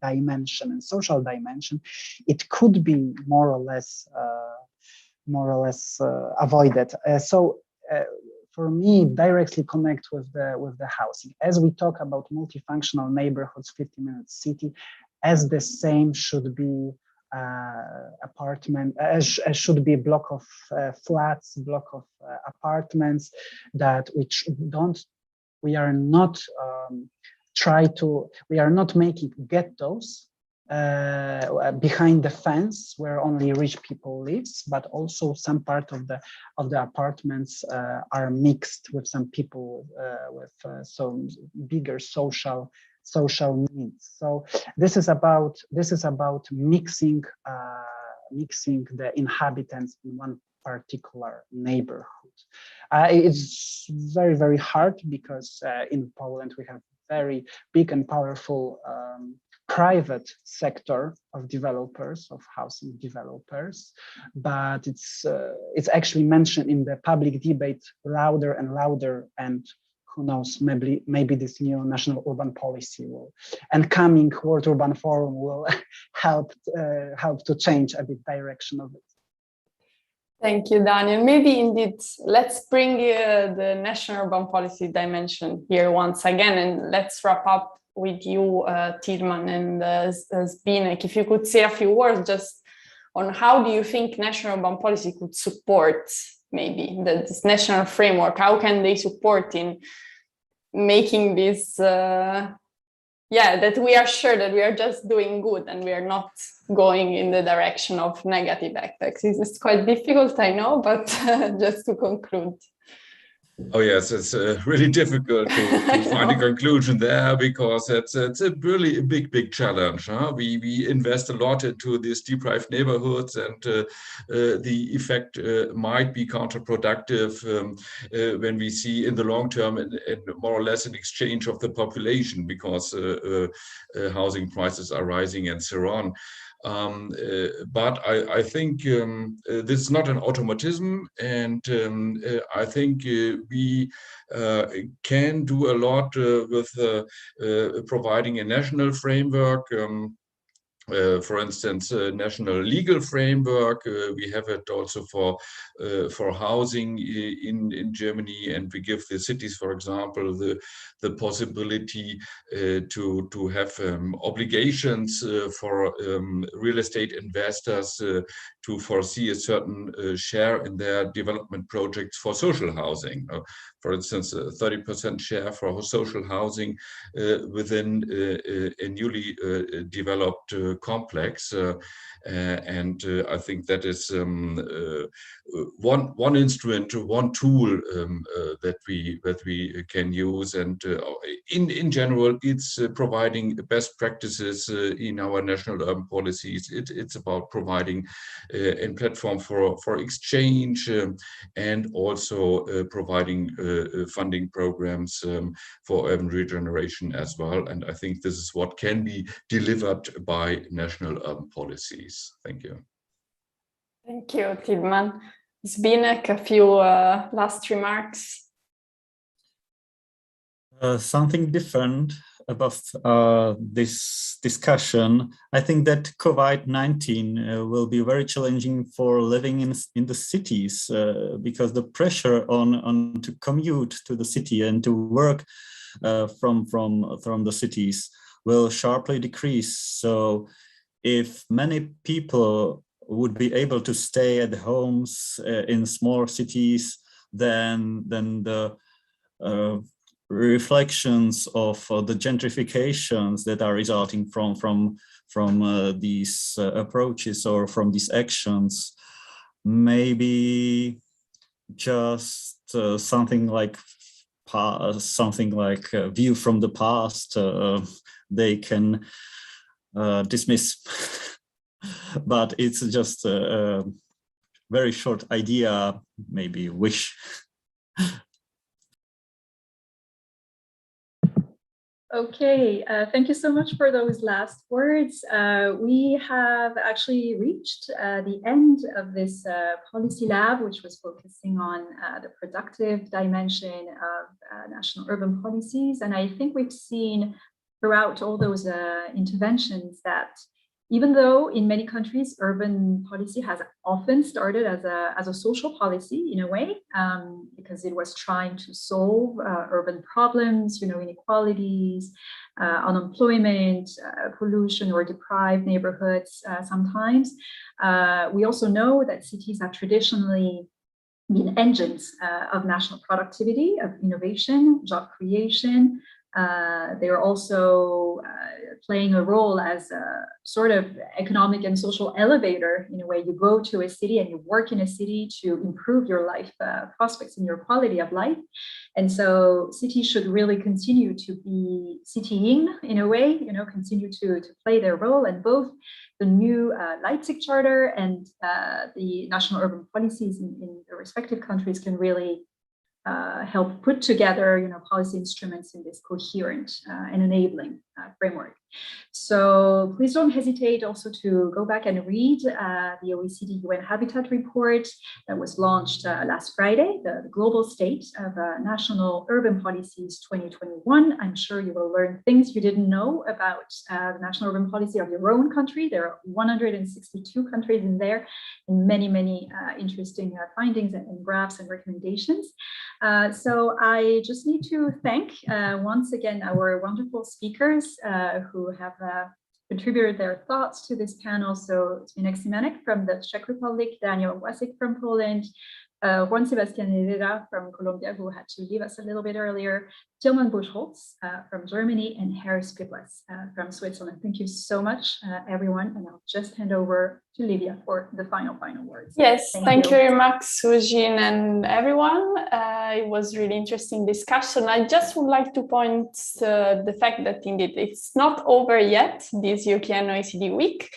dimension and social dimension, it could be more or less avoided. For me, directly connect with the housing. As we talk about multifunctional neighborhoods, 50-minute city, as the same should be apartment, should be a block of flats, block of apartments that we are not making ghettos behind the fence where only rich people lives, but also some part of the apartments are mixed with some people with some bigger social needs. So this is about mixing the inhabitants in one particular neighborhood. It's very, very hard because in Poland we have very big and powerful private sector of developers, of housing developers, but it's actually mentioned in the public debate louder and louder, and who knows, maybe this new national urban policy and coming World Urban Forum will help to change a bit direction of it. Thank you, Daniel. Maybe indeed, let's bring the national urban policy dimension here once again, and let's wrap up with you, Tilman and Zbigniew. If you could say a few words just on how do you think national urban policy could support maybe this national framework? How can they support in making this, that we are sure that we are just doing good and we are not going in the direction of negative effects? It's quite difficult, I know, but just to conclude. Oh yes, it's really difficult to find a conclusion there, because it's a really big challenge. Huh? We invest a lot into these deprived neighborhoods, and the effect might be counterproductive when we see in the long term and more or less an exchange of the population, because housing prices are rising and so on. But I think this is not an automatism, and I think we can do a lot with providing a national framework. For instance, a national legal framework. We have it also for housing in Germany, and we give the cities, for example, the possibility to have obligations for real estate investors to foresee a certain share in their development projects for social housing. For instance, a 30% share for social housing within a newly developed complex, and I think that is one instrument, one tool that we can use, and in general, it's providing best practices in our national urban policies. It's about providing a platform for exchange, and also providing funding programs for urban regeneration as well. And I think this is what can be delivered by national urban policies. Thank you. Thank you, Tilman. Zbigniew, a few last remarks. Something different about this discussion. I think that COVID-19 will be very challenging for living in the cities, because the pressure on to commute to the city and to work from the cities will sharply decrease. So if many people would be able to stay at homes in small cities, then the reflections of the gentrifications that are resulting from these approaches or from these actions, maybe just something like a view from the past they can dismiss. But it's just a very short idea, maybe wish. Okay, thank you so much for those last words. We have actually reached the end of this policy lab, which was focusing on the productive dimension of national urban policies. And I think we've seen throughout all those interventions that even though in many countries urban policy has often started as a social policy in a way, because it was trying to solve urban problems, inequalities, unemployment, pollution, or deprived neighborhoods sometimes. We also know that cities have traditionally been engines of national productivity, of innovation, job creation. They're also playing a role as a sort of economic and social elevator in a way. You go to a city and you work in a city to improve your life prospects and your quality of life. And so cities should really continue to be citying in a way, continue to play their role. And both the new Leipzig Charter and the national urban policies in the respective countries can really help put together, policy instruments in this coherent and enabling framework. So please don't hesitate also to go back and read the OECD UN Habitat Report that was launched last Friday, the Global State of National Urban Policies 2021. I'm sure you will learn things you didn't know about the national urban policy of your own country. There are 162 countries in there, and many, many interesting findings and graphs and recommendations. So I just need to thank once again our wonderful speakers who have contributed their thoughts to this panel. So Zbigniew Szymanek from the Czech Republic, Daniel Wasik from Poland, Juan Sebastian Herrera from Colombia, who had to leave us a little bit earlier, Tilman Buchholz from Germany, and Harris Piblas from Switzerland. Thank you so much, everyone. And I'll just hand over to Livia for the final words. Yes, thank you very much, Sujin, and everyone. It was really interesting discussion. I just would like to point the fact that indeed it's not over yet, this EUKN-OECD week.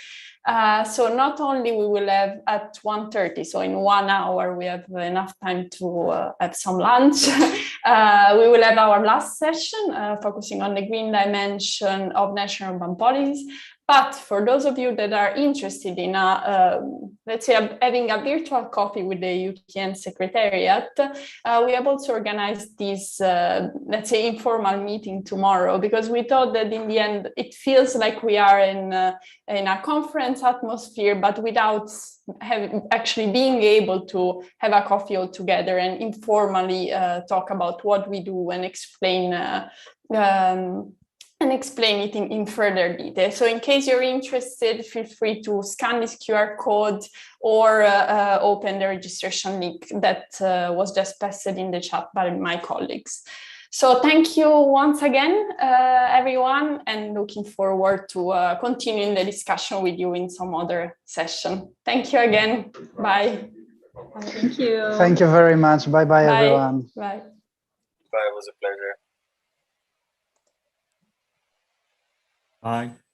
So not only we will have at 1:30, so in 1 hour, we have enough time to have some lunch. We will have our last session focusing on the green dimension of national urban policies. But for those of you that are interested in, let's say, having a virtual coffee with the EUKN Secretariat, we have also organized this, let's say, informal meeting tomorrow, because we thought that in the end, it feels like we are in a conference atmosphere, but without actually being able to have a coffee all together and informally talk about what we do and explain it in further detail. So in case you're interested, feel free to scan this QR code or open the registration link that was just pasted in the chat by my colleagues. So thank you once again, everyone, and looking forward to continuing the discussion with you in some other session. Thank you again. Bye. Thank you. Thank you very much. Bye-bye, everyone. Bye. Bye, it was a pleasure. Bye.